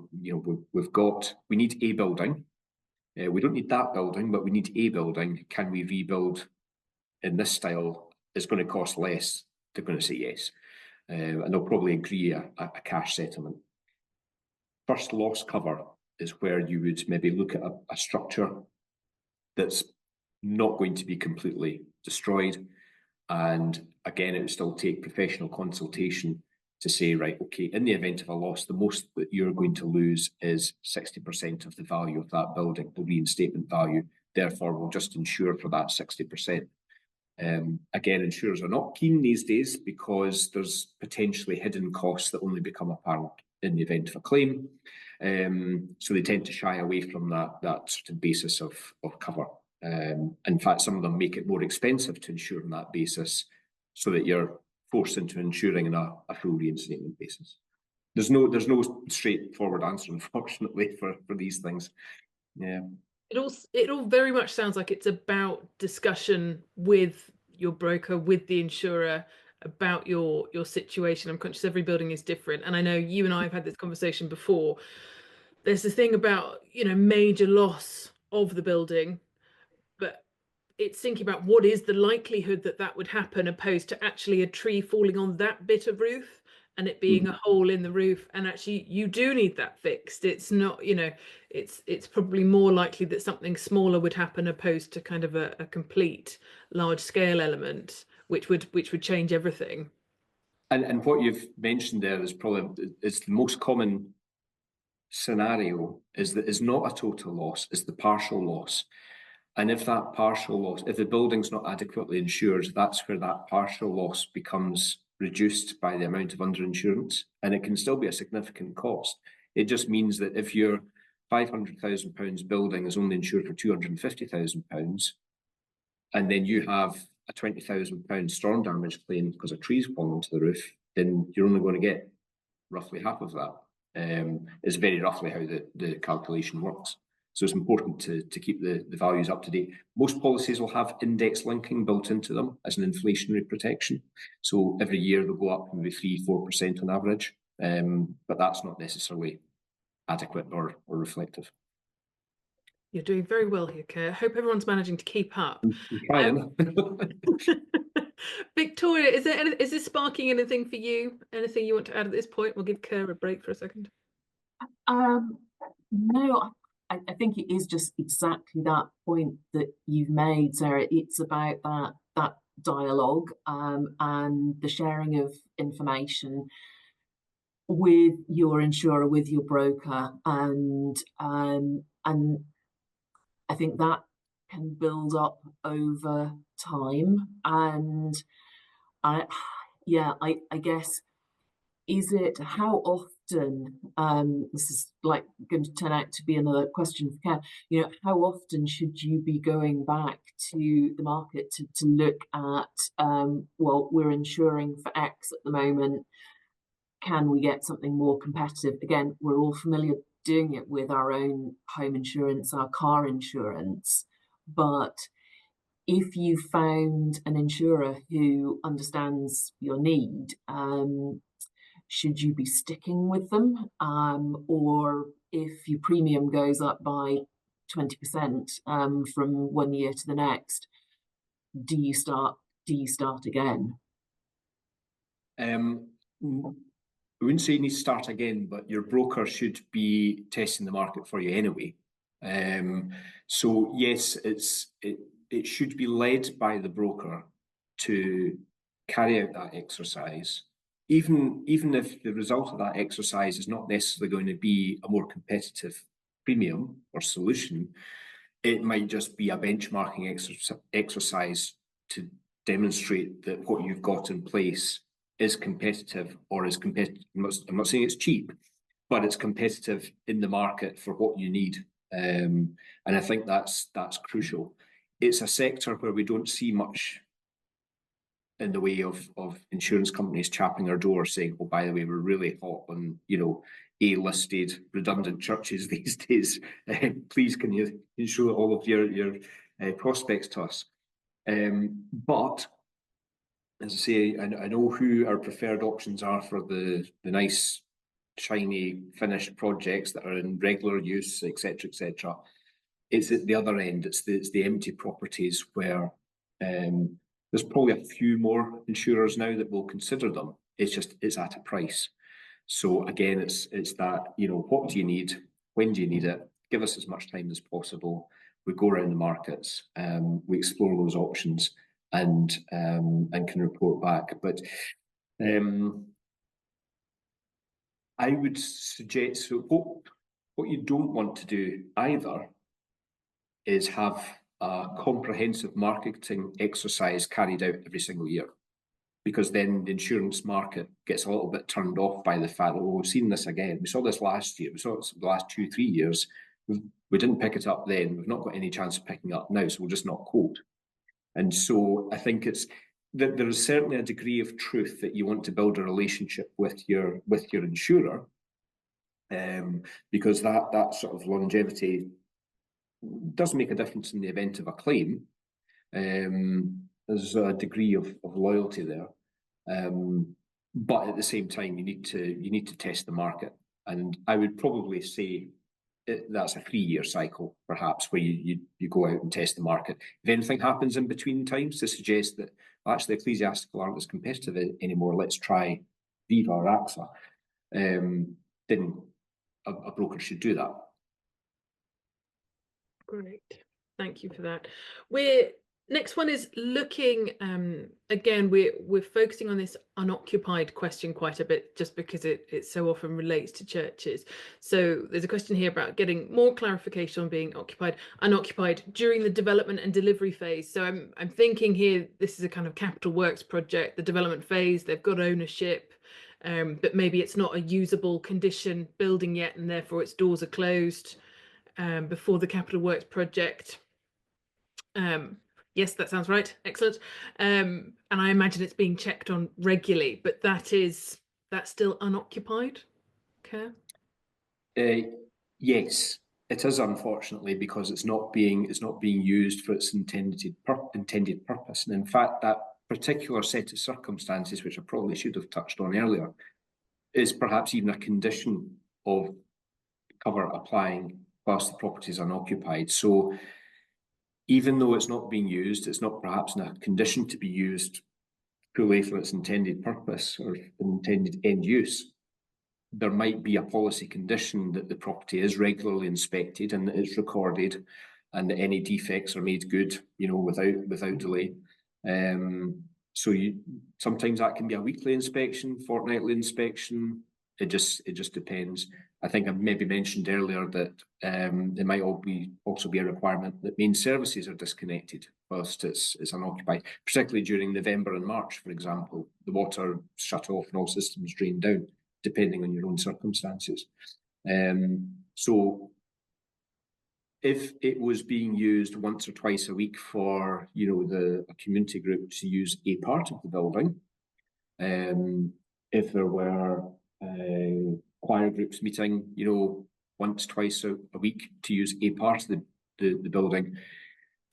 need a building. We don't need that building, but we need a building. Can we rebuild in this style? Is going to cost less. They're going to say yes, and they'll probably agree a cash settlement. First loss cover is where you would maybe look at a structure that's not going to be completely destroyed, and again, it would still take professional consultation to say, right, okay, in the event of a loss, the most that you're going to lose is 60% of the value of that building, the reinstatement value. Therefore, we'll just insure for that 60%. Again, insurers are not keen these days because there's potentially hidden costs that only become apparent in the event of a claim. So they tend to shy away from that sort of basis of cover. In fact, some of them make it more expensive to insure on that basis, so that you're forced into insuring on a full reinstatement basis. There's no straightforward answer, unfortunately, for these things. Yeah. It all very much sounds like it's about discussion with your broker, with the insurer, about your situation. I'm conscious every building is different, and I know you and I have had this conversation before. There's the thing about, major loss of the building, but it's thinking about what is the likelihood that would happen, opposed to actually a tree falling on that bit of roof and it being a hole in the roof, and actually you do need that fixed. It's not, it's probably more likely that something smaller would happen, opposed to kind of a complete large scale element, which would change everything. And what you've mentioned there is probably the most common scenario, is that it's not a total loss, it's the partial loss. And if that partial loss, if the building's not adequately insured, that's where that partial loss becomes reduced by the amount of underinsurance, and it can still be a significant cost. It just means that if your £500,000 building is only insured for £250,000, and then you have a £20,000 storm damage claim because a tree's fallen onto the roof, then you're only going to get roughly half of that. It's very roughly how the calculation works. So it's important to keep the values up to date. Most policies will have index linking built into them as an inflationary protection. So every year they'll go up maybe 3-4% on average, but that's not necessarily adequate or reflective. You're doing very well here, Kerr. I hope everyone's managing to keep up. I'm trying. Victoria, is this sparking anything for you? Anything you want to add at this point? We'll give Kerr a break for a second. No, I think it is just exactly that point that you've made, Sarah. It's about that dialogue and the sharing of information with your insurer, with your broker, and I think that can build up over time. And I guess, is it how often, this is like going to turn out to be another question for Kerr, you know, how often should you be going back to the market to look at, well, we're insuring for X at the moment, can we get something more competitive? Again, we're all familiar doing it with our own home insurance, our car insurance, but if you found an insurer who understands your need, should you be sticking with them? Or if your premium goes up by 20% from one year to the next, do you start again? I wouldn't say you need to start again, but your broker should be testing the market for you anyway. So yes, it should be led by the broker to carry out that exercise, even if the result of that exercise is not necessarily going to be a more competitive premium or solution. It might just be a benchmarking exercise to demonstrate that what you've got in place is competitive, or is competitive. I'm not saying it's cheap, but it's competitive in the market for what you need. And I think that's crucial. It's a sector where we don't see much in the way of insurance companies chapping our door saying, oh, by the way, we're really hot on, you know, A-listed redundant churches these days. Please, can you insure all of your prospects to us? But as I say, I know who our preferred options are for the nice, shiny, finished projects that are in regular use, etc., etc. It's at the other end. It's the empty properties where there's probably a few more insurers now that will consider them. It's at a price. So again, it's that, you know, what do you need? When do you need it? Give us as much time as possible. We go around the markets, we explore those options, and can report back. But I would suggest, so what you don't want to do either is have a comprehensive marketing exercise carried out every single year, because then the insurance market gets a little bit turned off by the fact that, well, we've seen this again. We saw this last year. We saw it the last 2-3 years. We didn't pick it up then. We've not got any chance of picking it up now, so we'll just not quote. And so I think it's that there is certainly a degree of truth that you want to build a relationship with your insurer, because that sort of longevity does make a difference in the event of a claim. There's a degree of loyalty there, but at the same time, you need to test the market, and I would probably say that's a 3-year cycle, perhaps, where you go out and test the market. If anything happens in between times to suggest that actually ecclesiastical aren't as competitive anymore, let's try Viva or AXA, then a broker should do that. Great, thank you for that. Next one is looking, again, we're focusing on this unoccupied question quite a bit, just because it so often relates to churches. So there's a question here about getting more clarification on being unoccupied during the development and delivery phase. So I'm thinking here, this is a kind of capital works project, the development phase, they've got ownership, but maybe it's not a usable condition building yet, and therefore its doors are closed before the capital works project. Yes, that sounds right. Excellent. And I imagine it's being checked on regularly, but that's still unoccupied? Okay. Yes. It is, unfortunately, because it's not being used for its intended purpose. And in fact, that particular set of circumstances, which I probably should have touched on earlier, is perhaps even a condition of cover applying whilst the property is unoccupied. So even though it's not being used, it's not perhaps in a condition to be used fully for its intended purpose or intended end use, there might be a policy condition that the property is regularly inspected and that it's recorded, and that any defects are made good, without delay. So sometimes that can be a weekly inspection, fortnightly inspection. It just depends. I think I maybe mentioned earlier that there might also be a requirement that main services are disconnected whilst it's unoccupied, particularly during November and March, for example. The water shut off and all systems drained down, depending on your own circumstances. So if it was being used once or twice a week for, a community group to use a part of the building, if there were choir groups meeting, once, twice a week to use a part of the building,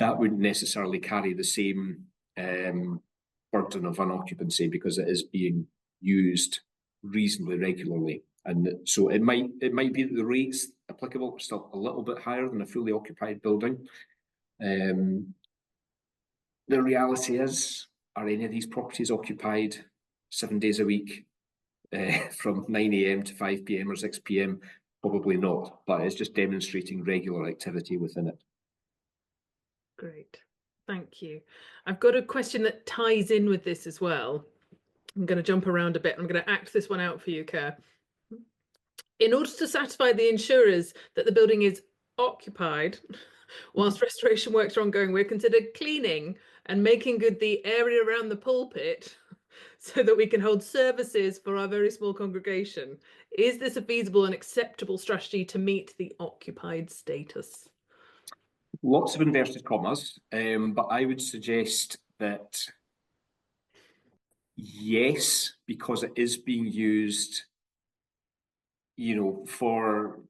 that wouldn't necessarily carry the same burden of unoccupancy, because it is being used reasonably regularly. And so it might be that the rates applicable are still a little bit higher than a fully occupied building. The reality is, are any of these properties occupied 7 days a week from 9 AM to 5 PM or 6 PM? Probably not, but it's just demonstrating regular activity within it. Great, thank you. I've got a question that ties in with this as well. I'm going to jump around a bit. I'm going to act this one out for you, Kerr. In order to satisfy the insurers that the building is occupied whilst restoration works are ongoing, we're considered cleaning and making good the area around the pulpit so that we can hold services for our very small congregation. Is this a feasible and acceptable strategy to meet the occupied status? Lots of inverted commas, but I would suggest that yes, because it is being used, for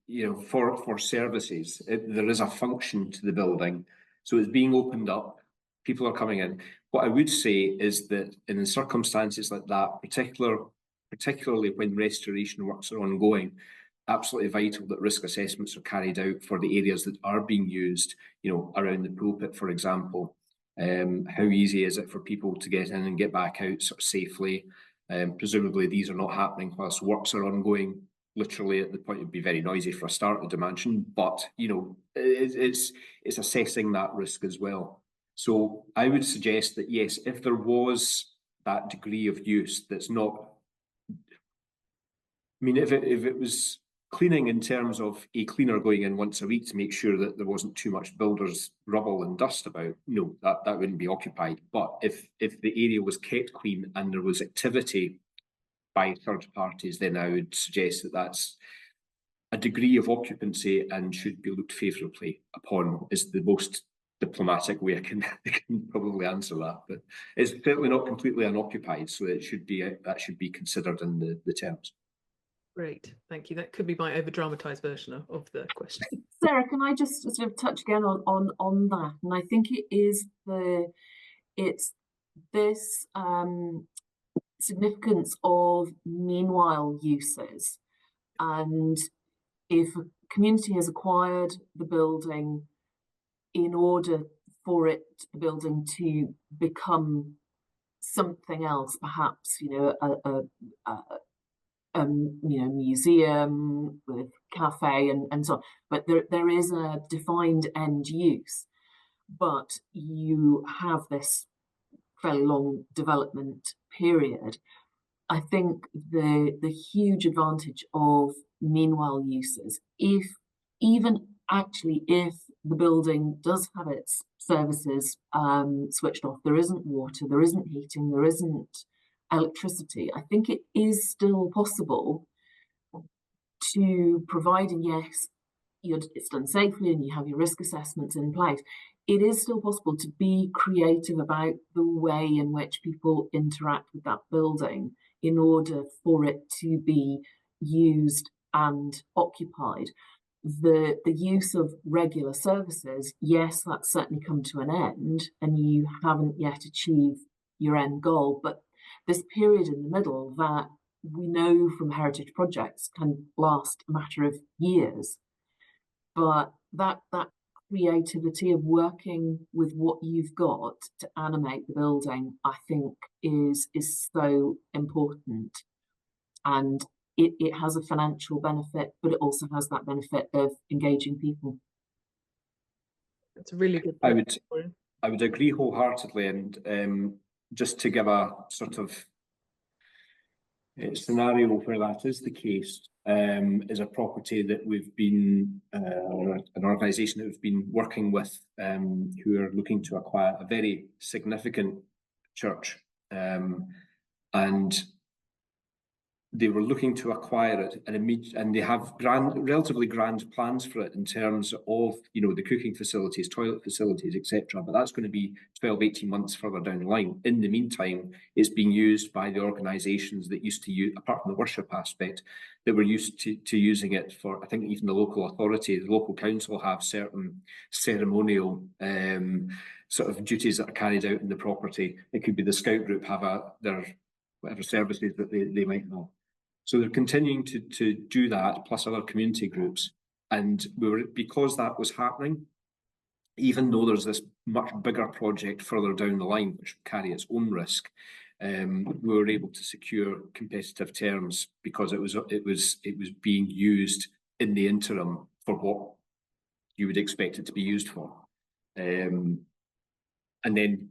services. There is a function to the building, so it's being opened up. People are coming in. What I would say is that in circumstances like that, particularly when restoration works are ongoing, absolutely vital that risk assessments are carried out for the areas that are being used, around the pulpit, for example. How easy is it for people to get in and get back out sort of safely? Presumably these are not happening whilst works are ongoing. Literally at the point, it'd be very noisy for a start of dimension, but it's assessing that risk as well. So I would suggest that yes, if there was that degree of use that's not, if it was cleaning in terms of a cleaner going in once a week to make sure that there wasn't too much builders rubble and dust about, no, that wouldn't be occupied. But if the area was kept clean and there was activity by third parties, then I would suggest that that's a degree of occupancy and should be looked favourably upon, is the most diplomatic way I can probably answer that. But it's certainly not completely unoccupied, so that should be considered in the terms. Great, thank you. That could be my over-dramatised version of the question. Sarah, can I just sort of touch again on that? And I think it's this significance of meanwhile uses, and if a community has acquired the building in order for the building to become something else, perhaps a museum with cafe and so on, but there is a defined end use, but you have this fairly long development period. I think the huge advantage of meanwhile uses, if the building does have its services switched off, there isn't water, there isn't heating, there isn't electricity, I think it is still possible to provide, and yes, it's done safely and you have your risk assessments in place, it is still possible to be creative about the way in which people interact with that building in order for it to be used and occupied. the use of regular services, yes, that's certainly come to an end, and you haven't yet achieved your end goal. But this period in the middle that we know from heritage projects can last a matter of years. But that creativity of working with what you've got to animate the building, I think is so important. And it has a financial benefit, but it also has that benefit of engaging people. That's a really good point. point. I would agree wholeheartedly, and just to give a sort of scenario where that is the case, is a property that we've been, an organisation that we've been working with, who are looking to acquire a very significant church, and they were looking to acquire it, and they have relatively grand plans for it in terms of, you know, the cooking facilities, toilet facilities, etc. But that's going to be 12, 18 months further down the line. In the meantime, it's being used by the organisations that used to use, apart from the worship aspect, that were used to using it for, I think, even the local authority, the local council have certain ceremonial sort of duties that are carried out in the property. It could be the scout group have their whatever services that they might have. So they're continuing to do that, plus other community groups. And because that was happening, even though there's this much bigger project further down the line, which will carry its own risk, we were able to secure competitive terms because it was being used in the interim for what you would expect it to be used for. And then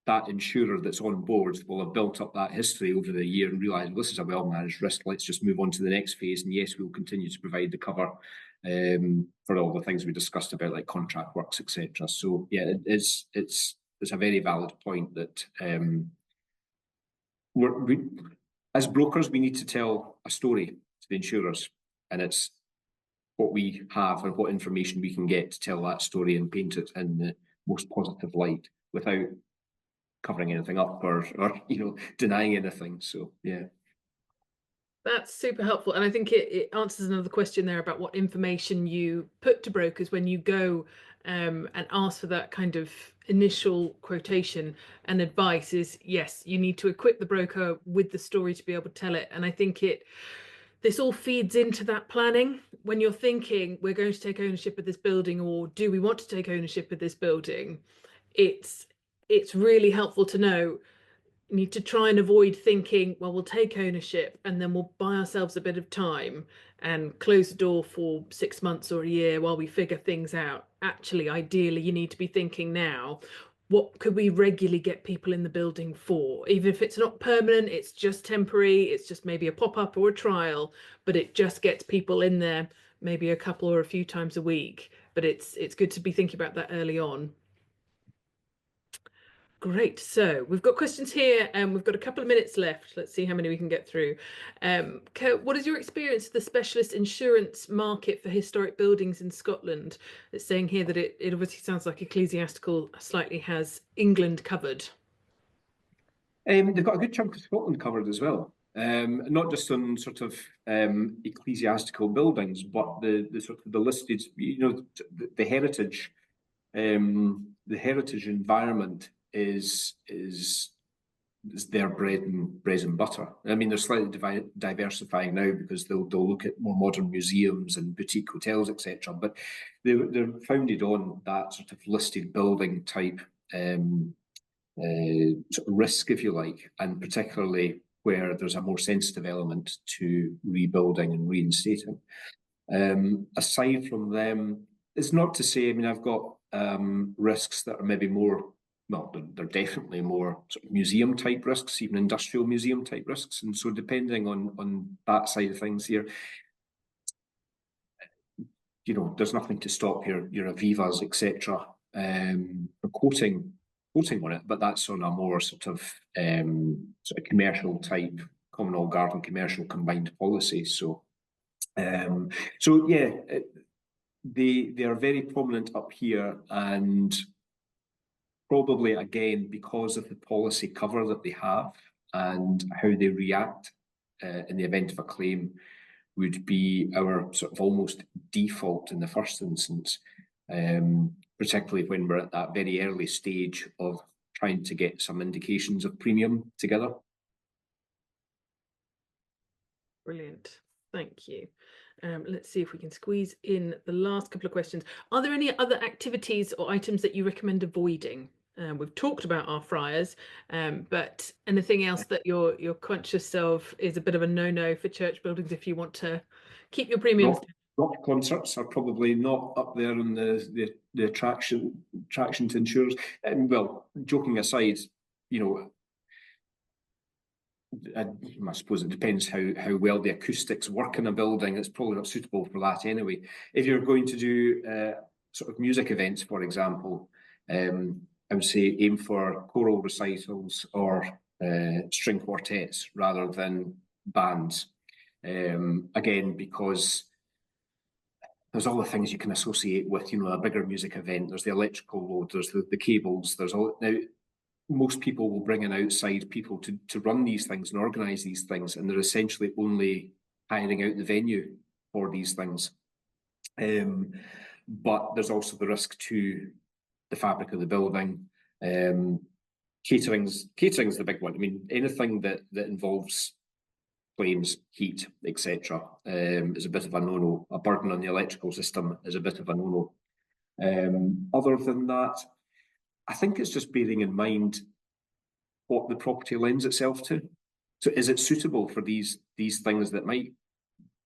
that insurer that's on board will have built up that history over the year and realised, well, this is a well-managed risk, let's just move on to the next phase. And yes, we'll continue to provide the cover for all the things we discussed about, like contract works, etc. So yeah, it's a very valid point that as brokers, we need to tell a story to the insurers, and it's what we have and what information we can get to tell that story and paint it in the most positive light without covering anything up or you know, denying anything. So yeah, that's super helpful, and I think it answers another question there about what information you put to brokers when you go and ask for that kind of initial quotation and advice. Is yes, you need to equip the broker with the story to be able to tell it. And I think this all feeds into that planning. When you're thinking we're going to take ownership of this building, or do we want to take ownership of this building, it's really helpful to know. You need to try and avoid thinking, well, we'll take ownership and then we'll buy ourselves a bit of time and close the door for 6 months or a year while we figure things out. Actually, ideally, you need to be thinking now, what could we regularly get people in the building for? Even if it's not permanent, it's just temporary, it's just maybe a pop-up or a trial, but it just gets people in there maybe a couple or a few times a week. But it's good to be thinking about that early on. Great. So we've got questions here, and we've got a couple of minutes left. Let's see how many we can get through. Kerr, what is your experience of the specialist insurance market for historic buildings in Scotland? It's saying here that it obviously sounds like Ecclesiastical slightly has England covered. They've got a good chunk of Scotland covered as well. Not just on sort of ecclesiastical buildings, but the sort of the listed, you know, the heritage environment is their bread and butter. I mean, they're slightly diversifying now because they'll look at more modern museums and boutique hotels, etc. But they're founded on that sort of listed building type sort of risk, if you like, and particularly where there's a more sensitive element to rebuilding and reinstating. Aside from them, it's not to say, I mean, I've got risks that are maybe more, well, they're definitely more sort of museum type risks, even industrial museum type risks. And so depending on that side of things here, you know, there's nothing to stop your Avivas, etc. For quoting on it, but that's on a more sort of commercial type, common all garden commercial combined policy. So yeah, they are very prominent up here, and probably again because of the policy cover that they have and how they react in the event of a claim, would be our sort of almost default in the first instance, particularly when we're at that very early stage of trying to get some indications of premium together. Brilliant, thank you. Let's see if we can squeeze in the last couple of questions. Are there any other activities or items that you recommend avoiding? We've talked about our fryers, but anything else that you're conscious of is a bit of a no-no for church buildings if you want to keep your premiums? Rock concerts are probably not up there on the attraction to insurers. And well, joking aside, you know, I suppose it depends how well the acoustics work in a building. It's probably not suitable for that anyway. If you're going to do sort of music events, for example, I would say aim for choral recitals or string quartets rather than bands. Again, because there's all the things you can associate with, you know, a bigger music event. There's the electrical load, there's the cables, there's all. Now, most people will bring in outside people to run these things and organise these things, and they're essentially only hiring out the venue for these things. But there's also the risk to the fabric of the building. Catering's the big one. I mean, anything that involves flames, heat, etc., is a bit of a no-no. A burden on the electrical system is a bit of a no-no. Other than that, I think it's just bearing in mind what the property lends itself to. So is it suitable for these things that might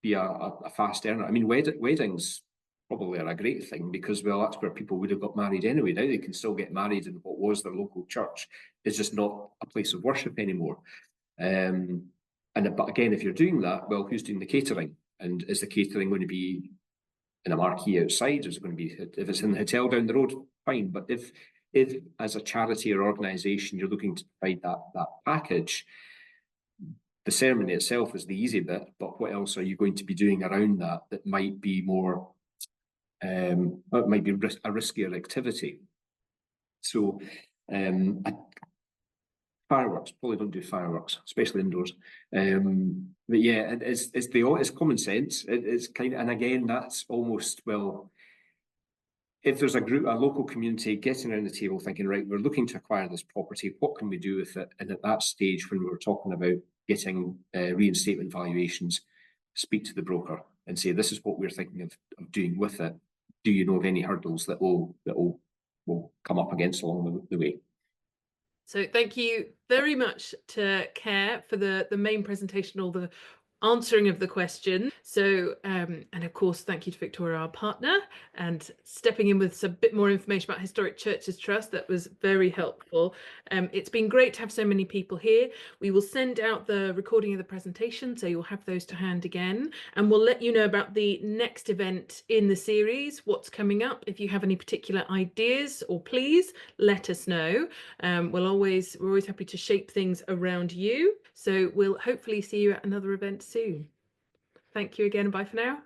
be a fast earner? I mean, weddings probably are a great thing because, well, that's where people would have got married anyway. Now they can still get married in what was their local church. It's just not a place of worship anymore. But again, if you're doing that, well, who's doing the catering? And is the catering going to be in a marquee outside? Is it going to be, if it's in the hotel down the road, fine. But if as a charity or organisation you're looking to provide that package, the ceremony itself is the easy bit, but what else are you going to be doing around that might be more, it might be a riskier activity? So fireworks, probably don't do fireworks, especially indoors. But yeah, it's common sense. It's kind of, and again, that's almost, well, if there's a local community getting around the table thinking, right, we're looking to acquire this property, what can we do with it? And at that stage, when we were talking about getting reinstatement valuations, speak to the broker and say, this is what we're thinking of doing with it. Do you know of any hurdles that will come up against along the way? So thank you very much to Kerr for the main presentation, all the answering of the question. So, and of course, thank you to Victoria, our partner, and stepping in with a bit more information about Historic Churches Trust. That was very helpful. It's been great to have so many people here. We will send out the recording of the presentation, so you'll have those to hand again, and we'll let you know about the next event in the series, what's coming up. If you have any particular ideas or please let us know. We're always happy to shape things around you. So we'll hopefully see you at another event soon. Thank you again. Bye for now.